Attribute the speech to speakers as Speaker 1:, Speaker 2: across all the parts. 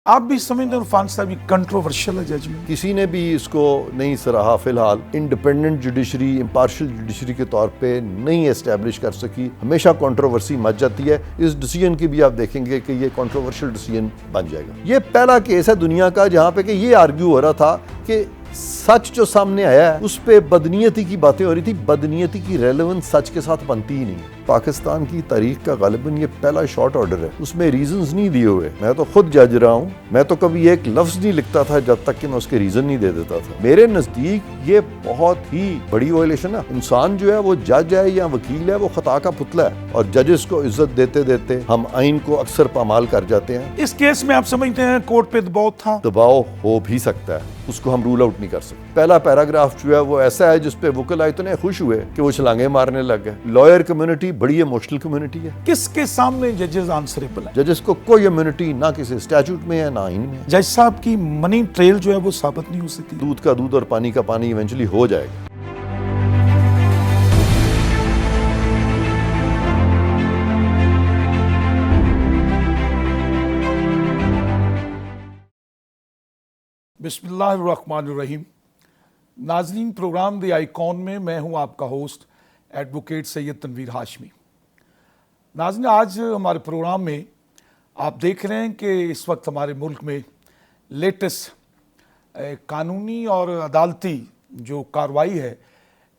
Speaker 1: آپ بھی سمجھتے ہیں عرفان صاحب یہ کنٹروورشل ہے ججمنٹ؟
Speaker 2: کسی نے بھی اس کو نہیں سراہا، فی الحال انڈیپینڈنٹ جوڈیشری، امپارشل جوڈیشری کے طور پہ نہیں اسٹیبلش کر سکی، ہمیشہ کنٹروورسی مچ جاتی ہے۔ اس ڈیسیجن کی بھی آپ دیکھیں گے کہ یہ کنٹروورشل ڈیسیجن بن جائے گا۔ یہ پہلا کیس ہے دنیا کا جہاں پہ کہ یہ آرگیو ہو رہا تھا کہ سچ جو سامنے آیا ہے اس پہ بدنیتی کی باتیں ہو رہی تھی، بدنیتی کی ریلیونس سچ کے ساتھ بنتی ہی نہیں۔ پاکستان کی تاریخ کا غالباً یہ پہلا شارٹ آرڈر ہے، اس میں ریزنز نہیں دیے ہوئے۔ میں تو خود جج رہا ہوں، میں تو کبھی ایک لفظ نہیں لکھتا تھا جب تک کہ میں اس کے ریزن نہیں دے دیتا تھا۔ میرے نزدیک یہ بہت ہی بڑی وائلیشن ہے۔ انسان جو ہے وہ جج ہے یا وکیل ہے، وہ خطا کا پتلا ہے، اور ججز کو عزت دیتے دیتے ہم آئین کو اکثر پامال کر جاتے ہیں۔
Speaker 1: اس کیس میں آپ سمجھتے ہیں کورٹ پہ دباؤ تھا؟
Speaker 2: دباؤ ہو بھی سکتا ہے، اس کو ہم رول آؤٹ نہیں کر سکتے۔ پہلا پیراگراف جو ہے وہ ایسا ہے جس پہ وکلا اتنے خوش ہوئے کہ وہ چھلانگیں مارنے لگ گئے۔ لائر کمیونٹی بڑی ایموشنل کمیونٹی ہے۔
Speaker 1: کس کے سامنے ججز آنسریبل ہیں؟
Speaker 2: ججز کو کوئی امیونٹی نہ کسی اسٹیچوٹ میں ہے نہ آئین میں ہے۔
Speaker 1: جج صاحب کی منی ٹریل جو ہے وہ ثابت نہیں ہو سکتی؟
Speaker 2: دودھ کا دودھ اور پانی کا پانی ایونچولی ہو جائے گا۔
Speaker 1: بسم اللہ الرحمن الرحیم۔ ناظرین، پروگرام دی آئیکن میں میں ہوں آپ کا ہوسٹ ایڈوکیٹ سید تنویر ہاشمی۔ ناظرین، آج ہمارے پروگرام میں آپ دیکھ رہے ہیں کہ اس وقت ہمارے ملک میں لیٹسٹ قانونی اور عدالتی جو کارروائی ہے،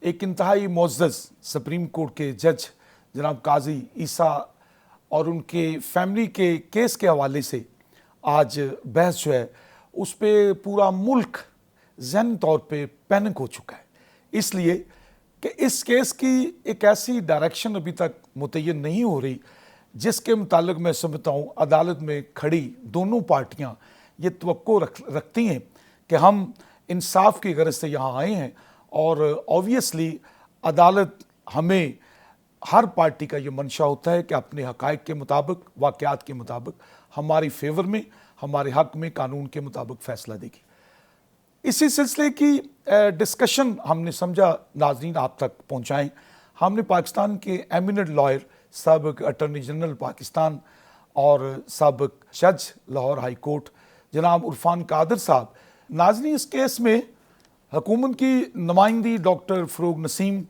Speaker 1: ایک انتہائی معزز سپریم کورٹ کے جج جناب قاضی عیسیٰ اور ان کے فیملی کے کیس کے حوالے سے آج بحث جو ہے اس پہ پورا ملک ذہنی طور پہ پینک ہو چکا ہے، اس لیے کہ اس کیس کی ایک ایسی ڈائریکشن ابھی تک متعین نہیں ہو رہی جس کے متعلق میں سمجھتا ہوں عدالت میں کھڑی دونوں پارٹیاں یہ توقع رکھتی ہیں کہ ہم انصاف کی غرض سے یہاں آئے ہیں، اور آبویسلی عدالت ہمیں ہر پارٹی کا یہ منشا ہوتا ہے کہ اپنے حقائق کے مطابق، واقعات کے مطابق ہماری فیور میں، ہمارے حق میں قانون کے مطابق فیصلہ دے گی۔ اسی سلسلے کی ڈسکشن ہم نے سمجھا ناظرین آپ تک پہنچائیں۔ ہم نے پاکستان کے ایمیننٹ لائر، سابق اٹارنی جنرل پاکستان اور سابق جج لاہور ہائی کورٹ جناب عرفان قادر صاحب، ناظرین اس کیس میں حکومت کی نمائندگی ڈاکٹر فروغ نسیم،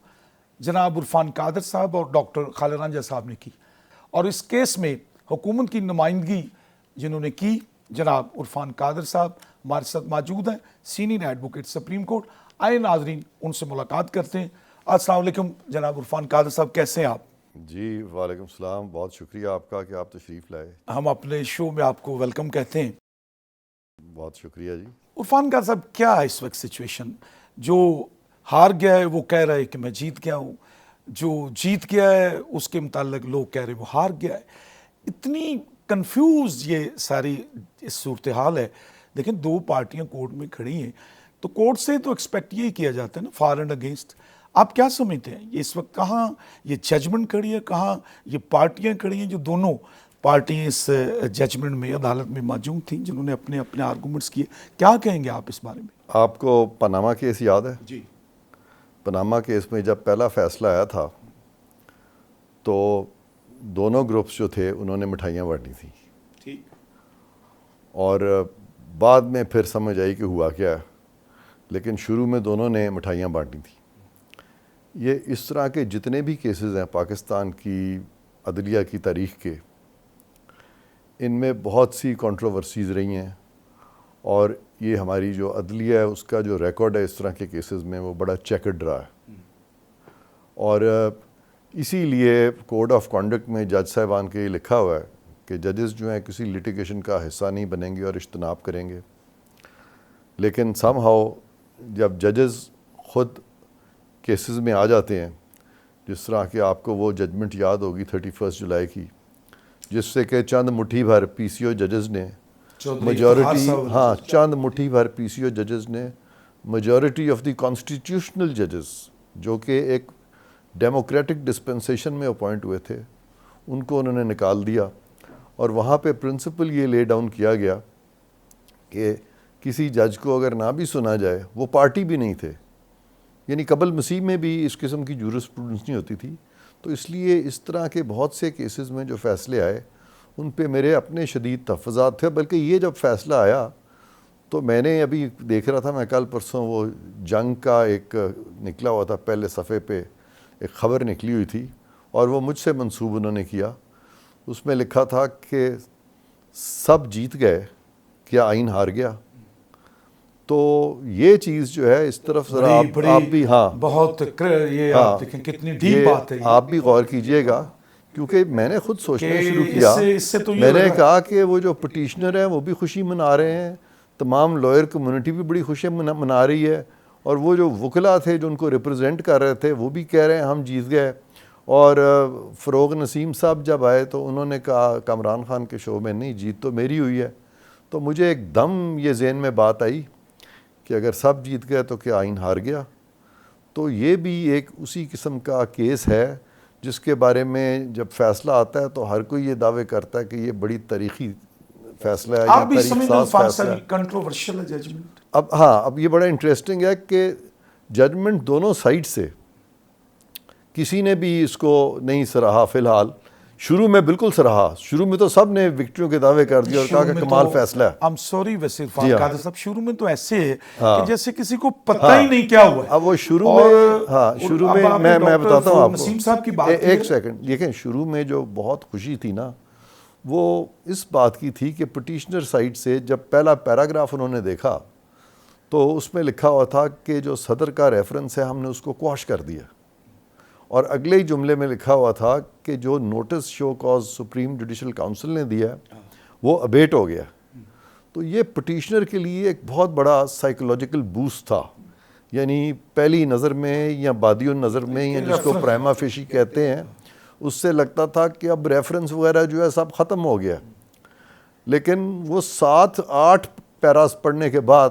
Speaker 1: جناب عرفان قادر صاحب اور ڈاکٹر خالد رانجھا صاحب نے کی، اور اس کیس میں حکومت کی نمائندگی جنہوں نے کی جناب عرفان قادر صاحب ہمارے ساتھ موجود ہیں، سینئر ایڈوکیٹ سپریم کورٹ۔ آئے ناظرین ان سے ملاقات کرتے ہیں۔ السلام علیکم جناب عرفان قادر صاحب، کیسے ہیں آپ؟
Speaker 2: جی وعلیکم السلام، بہت شکریہ آپ کا کہ آپ تشریف لائے۔
Speaker 1: ہم اپنے شو میں آپ کو ویلکم کہتے ہیں۔
Speaker 2: بہت شکریہ جی۔
Speaker 1: عرفان قادر صاحب، کیا ہے اس وقت سچویشن؟ جو ہار گیا ہے وہ کہہ رہا ہے کہ میں جیت گیا ہوں، جو جیت گیا ہے اس کے متعلق لوگ کہہ رہے ہیں وہ ہار گیا ہے۔ اتنی کنفیوز یہ ساری اس صورتحال ہے۔ دیکھیں، دو پارٹیاں کورٹ میں کھڑی ہیں تو کورٹ سے تو ایکسپیکٹ یہی کیا جاتا ہے نا، فار اینڈ اگینسٹ۔ آپ کیا سمجھتے ہیں یہ اس وقت کہاں یہ ججمنٹ کھڑی ہے، کہاں یہ پارٹیاں کھڑی ہیں جو دونوں پارٹیاں اس ججمنٹ میں عدالت میں موجود تھیں، جنہوں نے اپنے اپنے آرگومنٹس کیے؟ کیا کہیں گے آپ اس بارے میں؟
Speaker 2: آپ کو پاناما کیس یاد ہے؟
Speaker 1: جی۔
Speaker 2: پاناما کیس میں جب پہلا فیصلہ آیا تھا تو دونوں گروپس جو تھے انہوں نے مٹھائیاں بانٹی تھیں،
Speaker 1: ٹھیک،
Speaker 2: اور بعد میں پھر سمجھ آئی کہ ہوا کیا ہے، لیکن شروع میں دونوں نے مٹھائیاں بانٹی تھیں۔ یہ اس طرح کے جتنے بھی کیسز ہیں پاکستان کی عدلیہ کی تاریخ کے، ان میں بہت سی کنٹروورسیز رہی ہیں، اور یہ ہماری جو عدلیہ ہے اس کا جو ریکارڈ ہے اس طرح کے کیسز میں وہ بڑا چیکرڈ رہا ہے۔ اور اسی لیے کوڈ آف کانڈکٹ میں جج صاحبان کے یہ لکھا ہوا ہے کہ ججز جو ہیں کسی لیٹیگیشن کا حصہ نہیں بنیں گے اور اجتناب کریں گے، لیکن سم ہاؤ جب ججز خود کیسز میں آ جاتے ہیں، جس طرح کہ آپ کو وہ ججمنٹ یاد ہوگی 31 جولائی کی، جس سے کہ چند مٹھی بھر پی سی او ججز نے چند مٹھی بھر پی سی او ججز نے میجورٹی آف دی کانسٹیٹیوشنل ججز جو کہ ایک ڈیموکریٹک ڈسپنسیشن میں اپوائنٹ ہوئے تھے، ان کو انہوں نے نکال دیا، اور وہاں پہ پرنسپل یہ لے ڈاؤن کیا گیا کہ کسی جج کو اگر نہ بھی سنا جائے، وہ پارٹی بھی نہیں تھے، یعنی قبل مسیح میں بھی اس قسم کی جورسپروڈنس نہیں ہوتی تھی۔ تو اس لیے اس طرح کے بہت سے کیسز میں جو فیصلے آئے ان پہ میرے اپنے شدید تحفظات تھے. بلکہ یہ جب فیصلہ آیا تو میں نے ابھی دیکھ رہا تھا میں کل پرسوں وہ جنگ کا ایک نکلا ہوا تھا پہلے صفحے پہ ایک خبر نکلی ہوئی تھی اور وہ مجھ سے منسوب انہوں نے کیا. اس میں لکھا تھا کہ سب جیت گئے کیا آئین ہار گیا. تو یہ چیز جو ہے اس طرف ذرا آپ بھی ہاں
Speaker 1: بہت یہ آپ دیکھیں کتنی ڈیپ بات ہے.
Speaker 2: آپ بھی غور کیجئے گا کیونکہ میں نے خود سوچنا شروع کیا.
Speaker 1: اس سے تو
Speaker 2: میں نے کہا کہ وہ جو پٹیشنر ہیں وہ بھی خوشی منا رہے ہیں, تمام لائر کمیونٹی بھی بڑی خوشی منا رہی ہے, اور وہ جو وکلا تھے جو ان کو ریپرزینٹ کر رہے تھے وہ بھی کہہ رہے ہیں ہم جیت گئے. اور فروغ نسیم صاحب جب آئے تو انہوں نے کہا کامران خان کے شو میں نہیں جیت تو میری ہوئی ہے. تو مجھے ایک دم یہ ذہن میں بات آئی کہ اگر سب جیت گئے تو کیا آئین ہار گیا. تو یہ بھی ایک اسی قسم کا کیس ہے جس کے بارے میں جب فیصلہ آتا ہے تو ہر کوئی یہ دعوے کرتا ہے کہ یہ بڑی تاریخی فیصلہ ہے.
Speaker 1: آپ بھی سمجھتے ہیں کنٹروورشل ہے ججمنٹ.
Speaker 2: اب ہاں اب یہ بڑا انٹرسٹنگ ہے کہ ججمنٹ دونوں سائڈ سے کسی نے بھی اس کو نہیں سراہا. فی الحال شروع میں بالکل سراہا, شروع میں تو سب نے وکٹریوں کے دعوے کر دیے اور کہا کہ کمال فیصلہ ہے.
Speaker 1: I'm sorry ویسے قادر صاحب, شروع میں تو ایسے ہے کہ جیسے کسی کو پتہ ہی نہیں کیا ہوا ہے.
Speaker 2: اب وہ شروع میں ہاں شروع میں بتاتا ہوں آپ
Speaker 1: نسیم صاحب کی
Speaker 2: کو
Speaker 1: بات
Speaker 2: ایک سیکنڈ دیکھیں. شروع میں جو بہت خوشی تھی نا وہ اس بات کی تھی کہ پٹیشنر سائٹ سے جب پہلا پیراگراف انہوں نے دیکھا تو اس میں لکھا ہوا تھا کہ جو صدر کا ریفرنس ہے ہم نے اس کو کوش کر دیا, اور اگلے ہی جملے میں لکھا ہوا تھا کہ جو notice show cause supreme judicial council نے دیا وہ ابیٹ ہو گیا. تو یہ پٹیشنر کے لیے ایک بہت بڑا سائیکولوجیکل بوسٹ تھا. یعنی پہلی نظر میں یا بادی النظر میں یا جس کو پرائما فیشی کہتے ہیں اس سے لگتا تھا کہ اب ریفرنس وغیرہ جو ہے سب ختم ہو گیا. لیکن وہ 7-8 پیراز پڑھنے کے بعد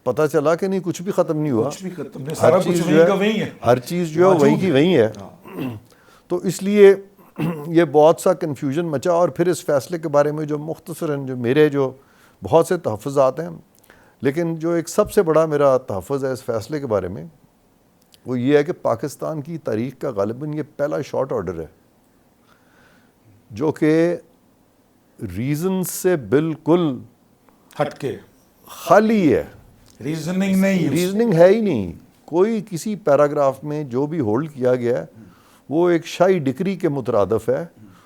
Speaker 2: پتہ چلا کہ نہیں کچھ بھی ختم نہیں ہوا. ہر چیز جو ہے وہی کی وہی ہے. تو اس لیے یہ بہت سا کنفیوژن مچا. اور پھر اس فیصلے کے بارے میں جو مختصراً جو میرے جو بہت سے تحفظات ہیں, لیکن جو ایک سب سے بڑا میرا تحفظ ہے اس فیصلے کے بارے میں وہ یہ ہے کہ پاکستان کی تاریخ کا غالباً یہ پہلا شارٹ آرڈر ہے جو کہ ریزن سے بالکل
Speaker 1: ہٹ کے
Speaker 2: خالی ہے.
Speaker 1: ریزننگ
Speaker 2: ہے ہی نہیں. کوئی کسی پیراگراف میں جو بھی ہولڈ کیا گیا ہے وہ ایک شاہی ڈکری کے مترادف ہے,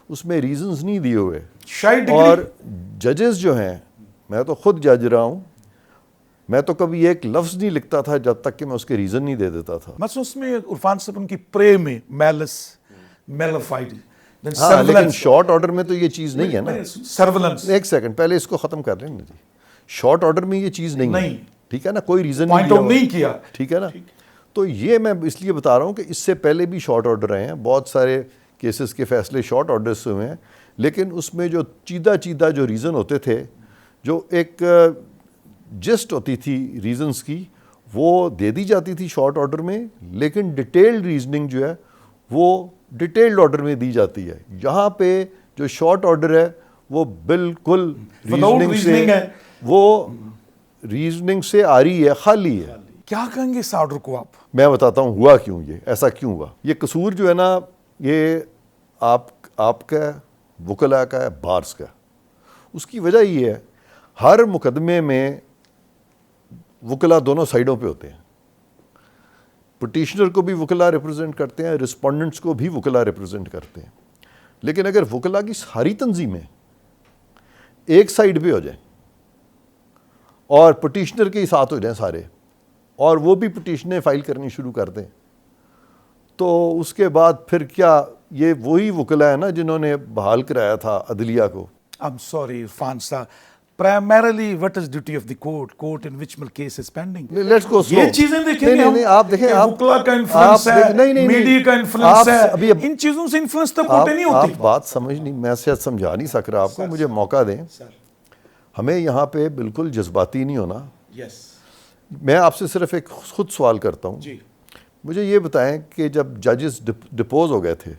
Speaker 2: اس میں ریزنز نہیں دیے ہوئے. اور ججز جو ہیں, میں تو خود جج رہا ہوں, میں تو کبھی ایک لفظ نہیں لکھتا تھا جب تک کہ میں اس کے ریزن نہیں دے دیتا تھا.
Speaker 1: مثلا اس میں عرفان صاحب ان کی پرے میں میلس میلفائڈ,
Speaker 2: لیکن شارٹ آرڈر میں تو یہ چیز نہیں ہے نا.
Speaker 1: سرولنس.
Speaker 2: ایک سیکنڈ پہلے اس کو ختم کر لیں جی. شارٹ آرڈر میں یہ چیز نہیں ہے, ٹھیک ہے نا, کوئی ریزن
Speaker 1: نہیں کیا,
Speaker 2: ٹھیک ہے نا. تو یہ میں اس لیے بتا رہا ہوں کہ اس سے پہلے بھی شارٹ آرڈر رہے ہیں, بہت سارے کیسز کے فیصلے شارٹ آرڈر سے ہوئے ہیں, لیکن اس میں جو چیدہ جو ریزن ہوتے تھے, جو ایک جسٹ ہوتی تھی ریزنز کی, وہ دے دی جاتی تھی شارٹ آرڈر میں, لیکن ڈیٹیلڈ ریزننگ جو ہے وہ ڈیٹیلڈ آرڈر میں دی جاتی ہے. یہاں پہ جو شارٹ آرڈر ہے وہ بالکل ریزننگ سے آ رہی ہے, خالی ہے.
Speaker 1: کیا کہیں گے اس آرڈر کو آپ؟
Speaker 2: میں بتاتا ہوں ہوا کیوں, یہ ایسا کیوں ہوا. یہ قصور جو ہے نا یہ آپ کا وکلا کا ہے, بارس کا. اس کی وجہ یہ ہے ہر مقدمے میں وکلا دونوں سائڈوں پہ ہوتے ہیں. پٹیشنر کو بھی وکلا ریپرزینٹ کرتے ہیں, رسپونڈنٹس کو بھی وکلا ریپرزینٹ کرتے ہیں. لیکن اگر وکلا کی ساری تنظیمیں ایک سائڈ پہ ہو جائیں اور پٹیشنر کے ساتھ ہو جائیں سارے, اور وہ بھی پٹیشنیں فائل کرنی شروع کر دیں, تو اس کے بعد پھر کیا یہ وہی وکلا ہے نا جنہوں نے بحال کرایا تھا عدلیہ کو.
Speaker 1: I'm sorry Irfan sir, primarily what is duty of the court in which case is pending.
Speaker 2: Let's go slow.
Speaker 1: یہ چیزیں دیکھیں گے ہم,
Speaker 2: آپ دیکھیں
Speaker 1: وکلا کا انفلوئنس ہے, میڈیا کا انفلوئنس ہے, ان چیزوں سے انفلوئنس تو کوٹ نہیں ہوتی.
Speaker 2: آپ بات سمجھ نہیں, میں شاید سمجھا نہیں سک رہا آپ کو, مجھے موقع دیں. ہمیں یہاں پہ بالکل جذباتی نہیں ہونا. میں آپ سے صرف ایک خود سوال کرتا ہوں, مجھے یہ بتائیں کہ جب ججز ڈپوز ہو گئے تھے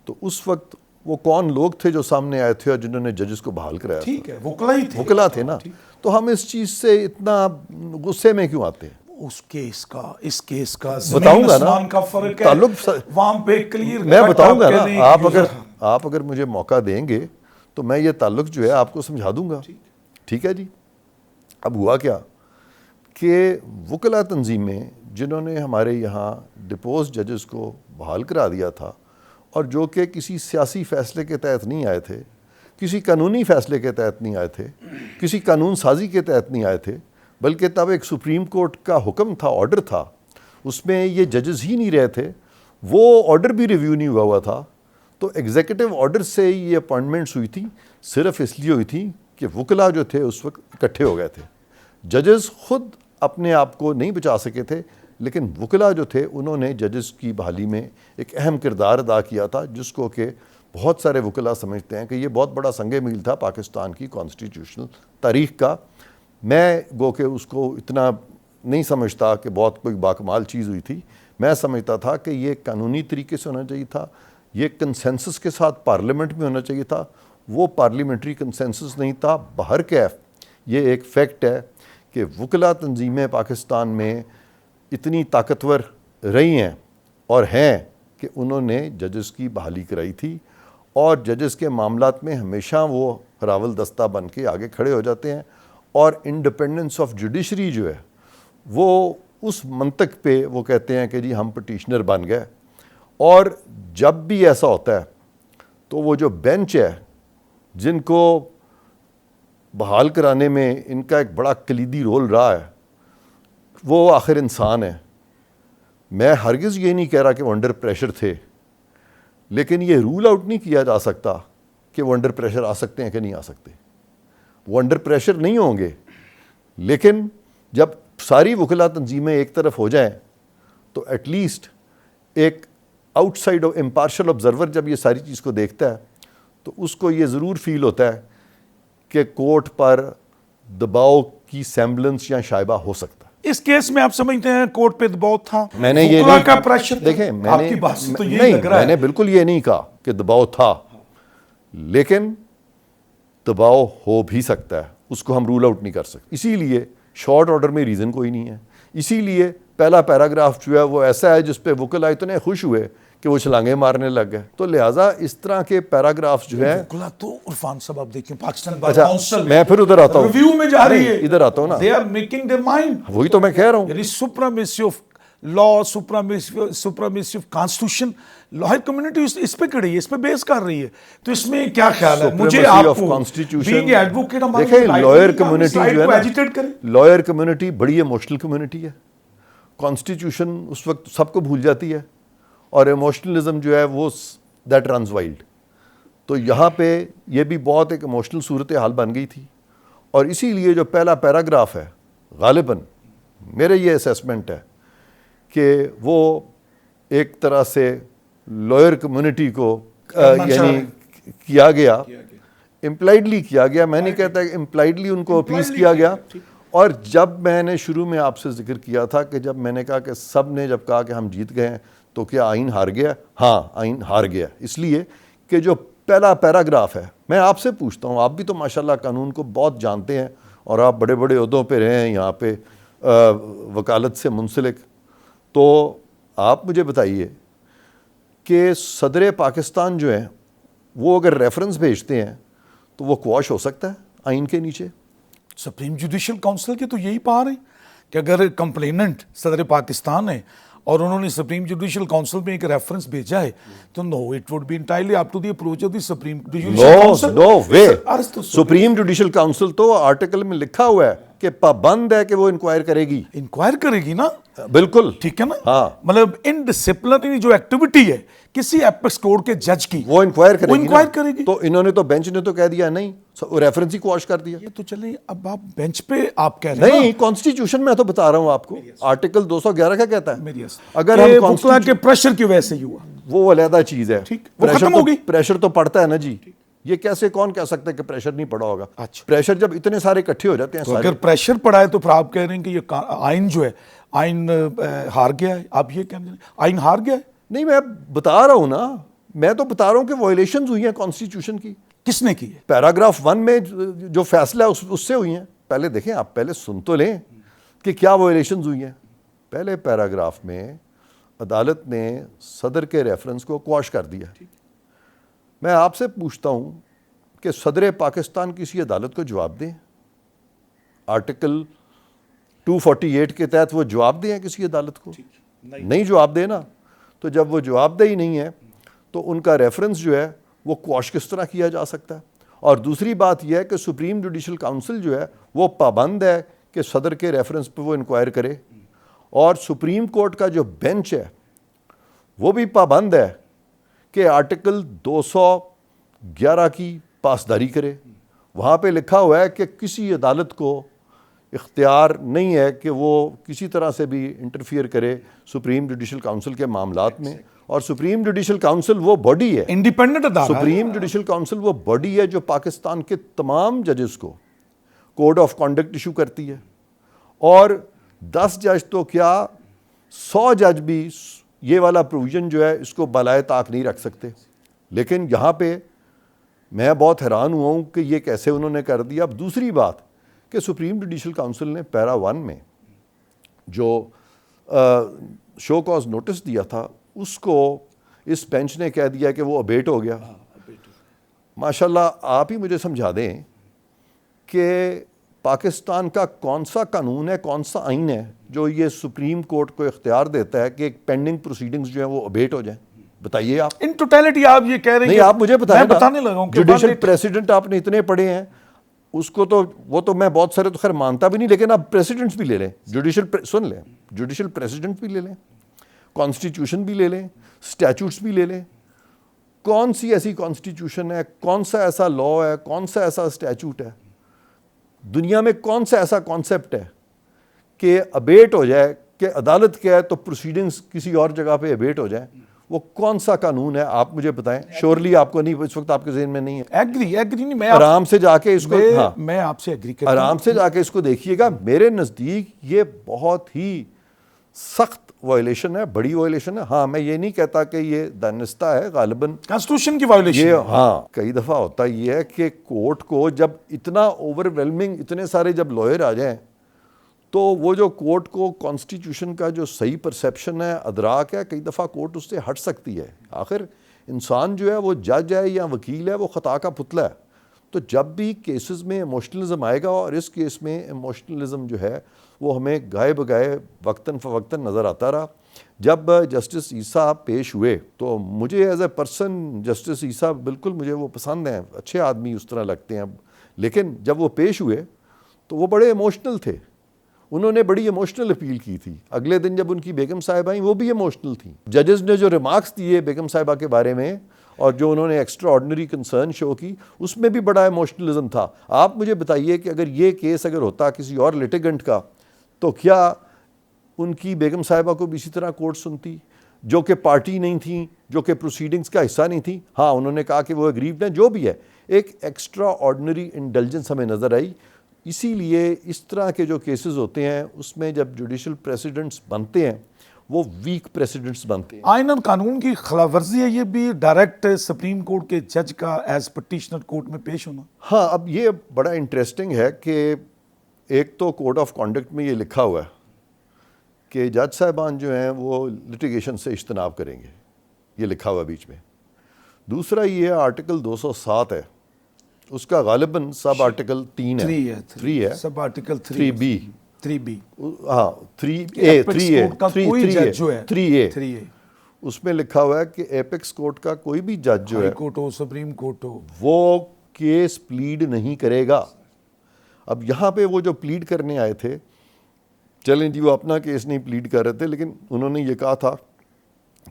Speaker 2: تو اس وقت وہ کون لوگ تھے جو سامنے آئے تھے اور جنہوں نے ججز کو بحال کرایا؟
Speaker 1: ٹھیک ہے, وکلا ہی تھے.
Speaker 2: وکلا تھے نا. تو ہم اس چیز سے اتنا غصے میں کیوں آتے ہیں؟
Speaker 1: اس کیس کا اس کیس کا
Speaker 2: بتاؤں گا نا,
Speaker 1: کا فرق ہے,
Speaker 2: تعلق
Speaker 1: وہاں پہ کلیئر
Speaker 2: میں بتاؤں گا نا. آپ اگر مجھے موقع دیں گے تو میں یہ تعلق جو ہے آپ کو سمجھا دوں گا. ٹھیک ہے جی. اب ہوا کیا کہ وکلا تنظیمیں جنہوں نے ہمارے یہاں ڈپوز ججز کو بحال کرا دیا تھا اور جو کہ کسی سیاسی فیصلے کے تحت نہیں آئے تھے, کسی قانونی فیصلے کے تحت نہیں آئے تھے, کسی قانون سازی کے تحت نہیں آئے تھے, بلکہ تب ایک سپریم کورٹ کا حکم تھا, آرڈر تھا, اس میں یہ ججز ہی نہیں رہے تھے, وہ آرڈر بھی ریویو نہیں ہوا تھا. تو ایگزیکٹو آرڈر سے یہ اپوائنٹمنٹس ہوئی تھی, صرف اس لیے ہوئی تھی کہ وکلا جو تھے اس وقت اکٹھے ہو گئے تھے. ججز خود اپنے آپ کو نہیں بچا سکے تھے, لیکن وکلا جو تھے انہوں نے ججز کی بحالی میں ایک اہم کردار ادا کیا تھا, جس کو کہ بہت سارے وکلا سمجھتے ہیں کہ یہ بہت بڑا سنگ میل تھا پاکستان کی کانسٹیٹیوشنل تاریخ کا. میں گو کہ اس کو اتنا نہیں سمجھتا کہ بہت کوئی باکمال چیز ہوئی تھی. میں سمجھتا تھا کہ یہ قانونی طریقے سے ہونا چاہیے تھا, یہ کنسنسس کے ساتھ پارلیمنٹ میں ہونا چاہیے تھا. وہ پارلیمنٹری کنسنسس نہیں تھا. بہرکیف یہ ایک فیکٹ ہے کہ وکلا تنظیمیں پاکستان میں اتنی طاقتور رہی ہیں اور ہیں کہ انہوں نے ججز کی بحالی کرائی تھی, اور ججز کے معاملات میں ہمیشہ وہ راول دستہ بن کے آگے کھڑے ہو جاتے ہیں. اور انڈیپینڈنس آف جوڈیشری جو ہے وہ اس منطق پہ وہ کہتے ہیں کہ جی ہم پٹیشنر بن گئے. اور جب بھی ایسا ہوتا ہے تو وہ جو بینچ ہے جن کو بحال کرانے میں ان کا ایک بڑا کلیدی رول رہا ہے, وہ آخر انسان ہے. میں ہرگز یہ نہیں کہہ رہا کہ وہ انڈر پریشر تھے, لیکن یہ رول آؤٹ نہیں کیا جا سکتا کہ وہ انڈر پریشر آ سکتے ہیں کہ نہیں آ سکتے. وہ انڈر پریشر نہیں ہوں گے, لیکن جب ساری وکلا تنظیمیں ایک طرف ہو جائیں تو ایٹ لیسٹ ایک آؤٹ سائڈ امپارشل آبزرور جب یہ ساری چیز کو دیکھتا ہے تو اس کو یہ ضرور فیل ہوتا ہے کہ کورٹ پر دباؤ کی سیمبلنس یا شائبہ ہو سکتا ہے.
Speaker 1: اس کیس میں آپ سمجھتے ہیں کورٹ پہ دباؤ تھا,
Speaker 2: میں نے یہ
Speaker 1: وکلا کا پریشر,
Speaker 2: دیکھیں
Speaker 1: آپ کی بات سے تو یہی لگ رہا
Speaker 2: میں
Speaker 1: ہے.
Speaker 2: نے بالکل یہ نہیں کہا کہ دباؤ تھا, لیکن دباؤ ہو بھی سکتا ہے, اس کو ہم رول آؤٹ نہیں کر سکتے. اسی لیے شارٹ آرڈر میں ریزن کوئی نہیں ہے. اسی لیے پہلا پیراگراف جو ہے وہ ایسا ہے جس پہ وکلا اتنے خوش ہوئے کہ وہ چھلانگیں مارنے لگ گئے. تو لہٰذا اس طرح کے پیراگرافز جو ہیں,
Speaker 1: وکلا تو عرفان صاحب آپ دیکھیں پاکستان بار
Speaker 2: اچھا
Speaker 1: کونسل
Speaker 2: میں پھر ادھر آتا ہوں,
Speaker 1: ریویو میں جا رہی ہے,
Speaker 2: ادھر آتا ہوں نا,
Speaker 1: they are making their mind.
Speaker 2: وہی تو میں کہہ رہا ہوں.
Speaker 1: یعنی supremacy of law, supremacy of constitution, lawyer community اس پہ کھڑی ہے, اس پہ بیس کر رہی ہے. تو اس میں کیا خیال ہے مجھے آپ کو being an advocate ہمارے
Speaker 2: دیکھیں لائر کمیونٹی جو ہے
Speaker 1: ایجیٹیٹ کریں.
Speaker 2: نا, لائر کمیونٹی بڑی ایموشنل کمیونٹی ہے. کانسٹیٹیوشن اس وقت سب کو بھول جاتی ہے, اور ایموشنلزم جو ہے وہ دیٹ رنز وائلڈ. تو یہاں پہ یہ بھی بہت ایک ایموشنل صورتحال بن گئی تھی, اور اسی لیے جو پہلا پیراگراف ہے غالباً میرے یہ اسیسمنٹ ہے کہ وہ ایک طرح سے لائر کمیونٹی کو یعنی کیا گیا, امپلائڈلی کیا گیا. میں نہیں کہتا کہ امپلائڈلی ان کو اپیز کیا گیا. اور جب میں نے شروع میں آپ سے ذکر کیا تھا کہ جب میں نے کہا کہ سب نے جب کہا کہ ہم جیت گئے ہیں تو کیا آئین ہار گیا؟ ہاں آئین ہار گیا, اس لیے کہ جو پہلا پیراگراف ہے, میں آپ سے پوچھتا ہوں, آپ بھی تو ماشاءاللہ قانون کو بہت جانتے ہیں اور آپ بڑے بڑے عہدوں پہ رہے ہیں یہاں پہ وکالت سے منسلک, تو آپ مجھے بتائیے کہ صدر پاکستان جو ہیں وہ اگر ریفرنس بھیجتے ہیں تو وہ کواش ہو سکتا ہے آئین کے نیچے؟
Speaker 1: سپریم جوڈیشل کونسل کے تو یہی پا رہے ہیں کہ اگر کمپلیننٹ صدر پاکستان ہے اور انہوں نے سپریم جوڈیشل کونسل میں ایک ریفرنس بھیجا ہے تو no it would be entirely up to the approach of the supreme judicial council.
Speaker 2: No way. Supreme judicial council تو آرٹیکل میں لکھا ہوا ہے کہ پابند ہے کہ وہ انکوائر کرے گی.
Speaker 1: انکوائر کرے گی نا,
Speaker 2: بالکل
Speaker 1: ٹھیک ہے نا.
Speaker 2: ہاں,
Speaker 1: مطلب ان ڈسپلنری جو ایکٹیویٹی ہے کسی ایپیکس کورٹ کے جج کی,
Speaker 2: وہ انکوائر کرے
Speaker 1: گی.
Speaker 2: تو انہوں نے تو بینچ نے تو کہہ دیا نہیں, ریفرنس ہی کواش کر دیا.
Speaker 1: یہ تو چلیں, اب آپ بینچ پہ آپ کہہ رہے ہیں
Speaker 2: نہیں, کانسٹیٹیوشن میں تو بتا رہا ہوں آپ کو, آرٹیکل 211 کا کہتا ہے
Speaker 1: اگر ہم وکلا کے پریشر کی وجہ سے ہی ہوا,
Speaker 2: وہ علیحدہ چیز ہے.
Speaker 1: وہ ختم ہو گئی.
Speaker 2: پریشر تو پڑتا ہے نا جی, یہ کیسے کون کہہ سکتا ہے کہ پریشر نہیں پڑا ہوگا؟ پریشر جب اتنے سارے اکٹھے ہو جاتے ہیں,
Speaker 1: تو اگر پریشر پڑا ہے تو پھر آپ کہہ رہے ہیں کہ یہ آئین جو ہے آئین ہار گیا ہے, آپ یہ کہہ رہے ہیں آئین ہار گیا ہے؟
Speaker 2: نہیں, میں بتا رہا ہوں نا, میں تو بتا رہا ہوں کہ وائلیشنز ہوئی ہیں کانسٹیٹیوشن کی.
Speaker 1: کس نے کی ہے؟
Speaker 2: پیراگراف 1 میں جو فیصلہ ہے اس سے ہوئی ہیں. پہلے دیکھیں, آپ پہلے سن تو لیں کہ کیا وائلیشنز ہوئی ہیں. پہلے پیراگراف میں عدالت نے صدر کے ریفرنس کو کواش کر دیا. میں آپ سے پوچھتا ہوں کہ صدر پاکستان کسی عدالت کو جواب دیں؟ آرٹیکل 248 کے تحت وہ جواب دیں کسی عدالت کو؟ نہیں جواب دے نا. تو جب وہ جواب دہ ہی نہیں ہے تو ان کا ریفرنس جو ہے وہ کوش کس طرح کیا جا سکتا ہے؟ اور دوسری بات یہ ہے کہ سپریم جوڈیشل کاؤنسل جو ہے وہ پابند ہے کہ صدر کے ریفرنس پہ وہ انکوائر کرے, اور سپریم کورٹ کا جو بینچ ہے وہ بھی پابند ہے کہ آرٹیکل 211 کی پاسداری کرے. وہاں پہ لکھا ہوا ہے کہ کسی عدالت کو اختیار نہیں ہے کہ وہ کسی طرح سے بھی انٹرفیئر کرے سپریم جوڈیشل کاؤنسل کے معاملات میں. اور سپریم جوڈیشل کاؤنسل وہ باڈی ہے,
Speaker 1: انڈیپینڈنٹ ادارہ,
Speaker 2: سپریم جوڈیشل کاؤنسل وہ باڈی ہے جو پاکستان کے تمام ججز کو کوڈ آف کانڈکٹ ایشو کرتی ہے, اور 10 جج تو کیا 100 جج بھی یہ والا پروویژن جو ہے اس کو بالائے طاق نہیں رکھ سکتے. لیکن یہاں پہ میں بہت حیران ہوا ہوں کہ یہ کیسے انہوں نے کر دیا. اب دوسری بات کہ سپریم جوڈیشل کاؤنسل نے پیرا 1 میں جو شو کاز نوٹس دیا تھا اس کو اس بینچ نے کہہ دیا کہ وہ ابیٹ ہو گیا. ماشاءاللہ آپ ہی مجھے سمجھا دیں کہ پاکستان کا کون سا قانون ہے, کون سا آئین ہے جو یہ سپریم کورٹ کو اختیار دیتا ہے کہ ایک پینڈنگ پروسیڈنگز جو ہیں وہ ابیٹ ہو جائیں؟ بتائیے آپ.
Speaker 1: ان ٹوٹیلٹی آپ یہ کہہ رہے ہیں
Speaker 2: نہیں, آپ مجھے بتائیں,
Speaker 1: میں بتانے لگا ہوں کہ
Speaker 2: جوڈیشل پریسیڈنٹ آپ نے اتنے پڑھے ہیں, اس کو تو وہ تو میں بہت سارے تو خیر مانتا بھی نہیں, لیکن آپ پریسیڈنٹس بھی لے لیں, سن لیں, جوڈیشل پریسیڈنٹ بھی لے لیں, کانسٹیٹیوشن بھی لے لیں, اسٹیچوٹس بھی لے لیں. کون سی ایسی کانسٹیٹیوشن ہے, کون سا ایسا لا ہے, کون سا ایسا اسٹیچوٹ ہے دنیا میں, کون سا ایسا کانسیپٹ ہے کہ ابیٹ ہو جائے, کہ عدالت کیا ہے تو پروسیڈنگز کسی اور جگہ پہ ابیٹ ہو جائیں؟ وہ کون سا قانون ہے آپ مجھے بتائیں. شورلی آپ کو نہیں, اس وقت آپ کے ذہن میں نہیں ہے.
Speaker 1: ایگری نہیں, میں
Speaker 2: آرام سے جا کے اس کو,
Speaker 1: میں آپ سے ایگری کرتا ہوں,
Speaker 2: آرام سے جا کے اس کو دیکھیے گا. میرے نزدیک یہ بہت ہی سخت وائلیشن ہے, بڑی وائلیشن ہے. ہاں میں یہ نہیں کہتا کہ یہ دانستہ ہے, غالباً
Speaker 1: کانسٹیٹیوشن کی وائلیشن.
Speaker 2: ہاں کئی دفعہ ہوتا یہ ہے کہ کورٹ کو جب اتنا اوور ویلمنگ اتنے سارے جب لوئر آ جائیں تو وہ جو کورٹ کو کانسٹیٹیوشن کا جو صحیح پرسیپشن ہے, ادراک ہے, کئی دفعہ کورٹ اس سے ہٹ سکتی ہے. آخر انسان جو ہے وہ جج ہے یا وکیل ہے, وہ خطا کا پتلا ہے. تو جب بھی کیسز میں ایموشنلزم آئے گا, اور اس کیس میں ایموشنلزم جو ہے وہ ہمیں گائے بگائے وقتاً فوقتاً نظر آتا رہا. جب جسٹس عیسیٰ پیش ہوئے تو مجھے ایز اے پرسن جسٹس عیسیٰ بالکل مجھے وہ پسند ہیں, اچھے آدمی اس طرح لگتے ہیں. لیکن جب وہ پیش ہوئے تو وہ بڑے ایموشنل تھے, انہوں نے بڑی ایموشنل اپیل کی تھی. اگلے دن جب ان کی بیگم صاحبہ آئیں وہ بھی ایموشنل تھیں. ججز نے جو ریمارکس دیے بیگم صاحبہ کے بارے میں اور جو انہوں نے ایکسٹرا آرڈنری کنسرن شو کی, اس میں بھی بڑا ایموشنلزم تھا. آپ مجھے بتائیے کہ اگر یہ کیس اگر ہوتا کسی اور لیٹیگنٹ کا تو کیا ان کی بیگم صاحبہ کو بھی اسی طرح کورٹ سنتی, جو کہ پارٹی نہیں تھیں, جو کہ پروسیڈنگز کا حصہ نہیں تھیں؟ ہاں انہوں نے کہا کہ وہ اگریوڈ ہیں, جو بھی ہے. ایک ایکسٹرا آرڈنری انڈلجنس ہمیں نظر آئی. اسی لیے اس طرح کے جو کیسز ہوتے ہیں اس میں جب جوڈیشل پریسیڈنٹس بنتے ہیں وہ ویک پریسیڈنٹس بنتے ہیں.
Speaker 1: آئین اور قانون کی خلاف ورزی ہے یہ بھی ڈائریکٹ سپریم کورٹ کے جج کا ایز پٹیشنر کورٹ میں پیش ہونا.
Speaker 2: ہاں اب یہ بڑا انٹرسٹنگ ہے کہ ایک تو کوڈ آف کانڈکٹ میں یہ لکھا ہوا ہے کہ جج صاحبان جو ہیں وہ لٹیگیشن سے اجتناب کریں گے, یہ لکھا ہوا بیچ میں. دوسرا یہ آرٹیکل 207 ہے, اس کا غالباً سب آرٹیکل 3 ہے,
Speaker 1: سب آرٹیکل
Speaker 2: 3B, ہاں 3A, اس میں لکھا ہوا ہے کہ ایپیکس کورٹ کا کوئی بھی جج جو ہے,
Speaker 1: کورٹ ہو, سپریم کورٹ ہو,
Speaker 2: وہ کیس پلیڈ نہیں کرے گا. اب یہاں پہ وہ جو پلیڈ کرنے آئے تھے, چلیں جی وہ اپنا کیس نہیں پلیڈ کر رہے تھے, لیکن انہوں نے یہ کہا تھا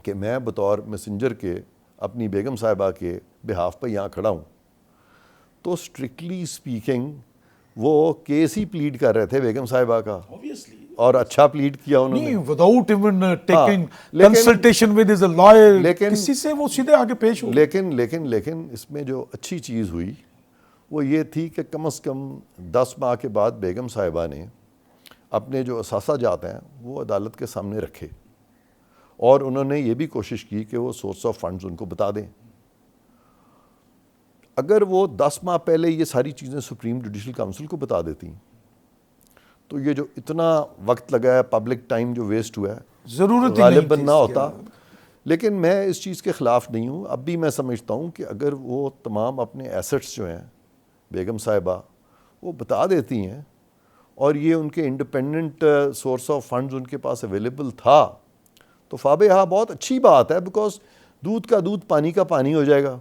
Speaker 2: کہ میں بطور میسنجر کے اپنی بیگم صاحبہ کے بہاف پہ یہاں کھڑا ہوں. تو اسٹرکٹلی اسپیکنگ وہ کیس ہی پلیڈ کر رہے تھے بیگم صاحبہ کا, اور اچھا پلیڈ کیا انہوں نے,
Speaker 1: without even taking consultation with his lawyer, کسی سے وہ سیدھے آگے پیش ہو.
Speaker 2: لیکن اس میں جو اچھی چیز ہوئی وہ یہ تھی کہ کم از کم 10 ماہ کے بعد بیگم صاحبہ نے اپنے جو اثاثہ جات ہیں وہ عدالت کے سامنے رکھے, اور انہوں نے یہ بھی کوشش کی کہ وہ سورس آف فنڈز ان کو بتا دیں. اگر وہ 10 ماہ پہلے یہ ساری چیزیں سپریم جوڈیشل کاؤنسل کو بتا دیتی تو یہ جو اتنا وقت لگا ہے, پبلک ٹائم جو ویسٹ ہوا ہے,
Speaker 1: ضرورت
Speaker 2: غالباً نہ ہوتا. لیکن میں اس چیز کے خلاف نہیں ہوں. اب بھی میں سمجھتا ہوں کہ اگر وہ تمام اپنے ایسٹس جو ہیں بیگم صاحبہ وہ بتا دیتی ہیں اور یہ ان کے independent source of funds in کے پاس اویلیبل تھا تو فابہا بہت اچھی بات ہے, بیکاز دودھ کا دودھ پانی کا پانی ہو جائے گا.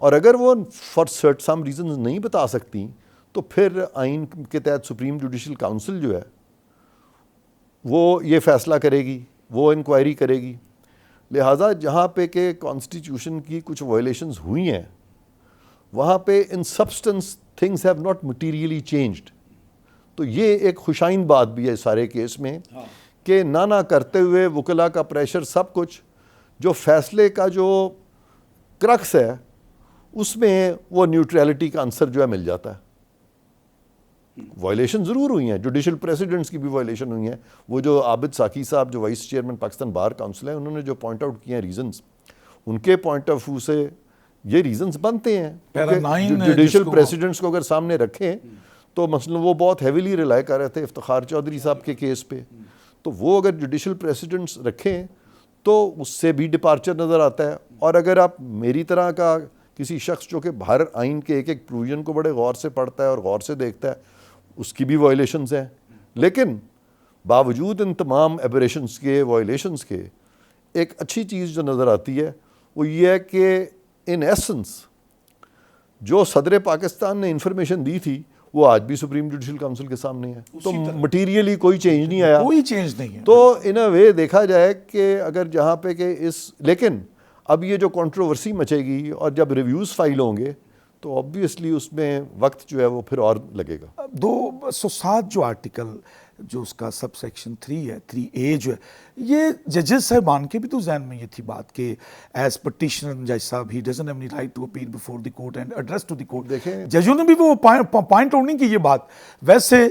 Speaker 2: اور اگر وہ فار سم ریزنز نہیں بتا سکتی تو پھر آئین کے تحت سپریم جوڈیشل کاؤنسل جو ہے وہ یہ فیصلہ کرے گی, وہ انکوائری کرے گی. لہٰذا جہاں پہ کہ کانسٹیٹیوشن کی کچھ وائلیشنز ہوئی ہیں وہاں پہ in substance things have not materially changed. تو یہ ایک خوشائند بات بھی ہے سارے کیس میں کہ نہ کرتے ہوئے وکلا کا پریشر سب کچھ جو فیصلے کا جو کرکس ہے اس میں وہ نیوٹریلٹی کا آنسر جو ہے مل جاتا ہے. وائلیشن ضرور ہوئی ہیں, جوڈیشل پریسیڈنٹس کی بھی وائلیشن ہوئی ہیں. وہ جو عابد ساقی صاحب جو vice chairman Pakistan bar council ہیں انہوں نے جو پوائنٹ آؤٹ کیے ہیں ریزنز, ان کے پوائنٹ آف ویو سے یہ ریزنز بنتے ہیں. جوڈیشل پریسیڈنٹس کو اگر سامنے رکھیں تو مثلا وہ بہت ہیویلی ریلائی کر رہے تھے افتخار چودھری صاحب کے کیس پہ, تو وہ اگر جوڈیشل پریسیڈنٹس رکھیں تو اس سے بھی ڈپارچر نظر آتا ہے. اور اگر آپ میری طرح کا کسی شخص جو کہ ہر آئین کے ایک ایک پروویژن کو بڑے غور سے پڑھتا ہے اور غور سے دیکھتا ہے اس کی بھی وائلیشنز ہیں, لیکن باوجود ان تمام ایبریشنز کے وائلیشنز کے ایک اچھی چیز جو نظر آتی ہے وہ یہ ہے کہ ان ایسنس جو صدر پاکستان نے انفارمیشن دی تھی وہ آج بھی سپریم جوڈیشل کاؤنسل کے سامنے ہے. تو مٹیریلی کوئی چینج نہیں آیا,
Speaker 1: کوئی چینج نہیں ہے.
Speaker 2: تو ان اے وے دیکھا جائے کہ اگر جہاں پہ کہ لیکن اب یہ جو کنٹروورسی مچے گی اور جب ریویوز فائل ہوں گے تو آبویسلی اس میں وقت جو ہے وہ پھر اور لگے گا.
Speaker 1: 207 جو آرٹیکل جو اس کا سب سیکشن 3 ہے 3A جو ہے یہ ججز صاحبان کے بھی تو ذہن میں یہ تھی بات کہ ایز پٹیشنر جج صاحب he doesn't have any right to appeal before the court and address to the court.
Speaker 2: دیکھیں
Speaker 1: ججوں نے بھی وہ پوائنٹ آؤٹ نہیں کی یہ بات. ویسے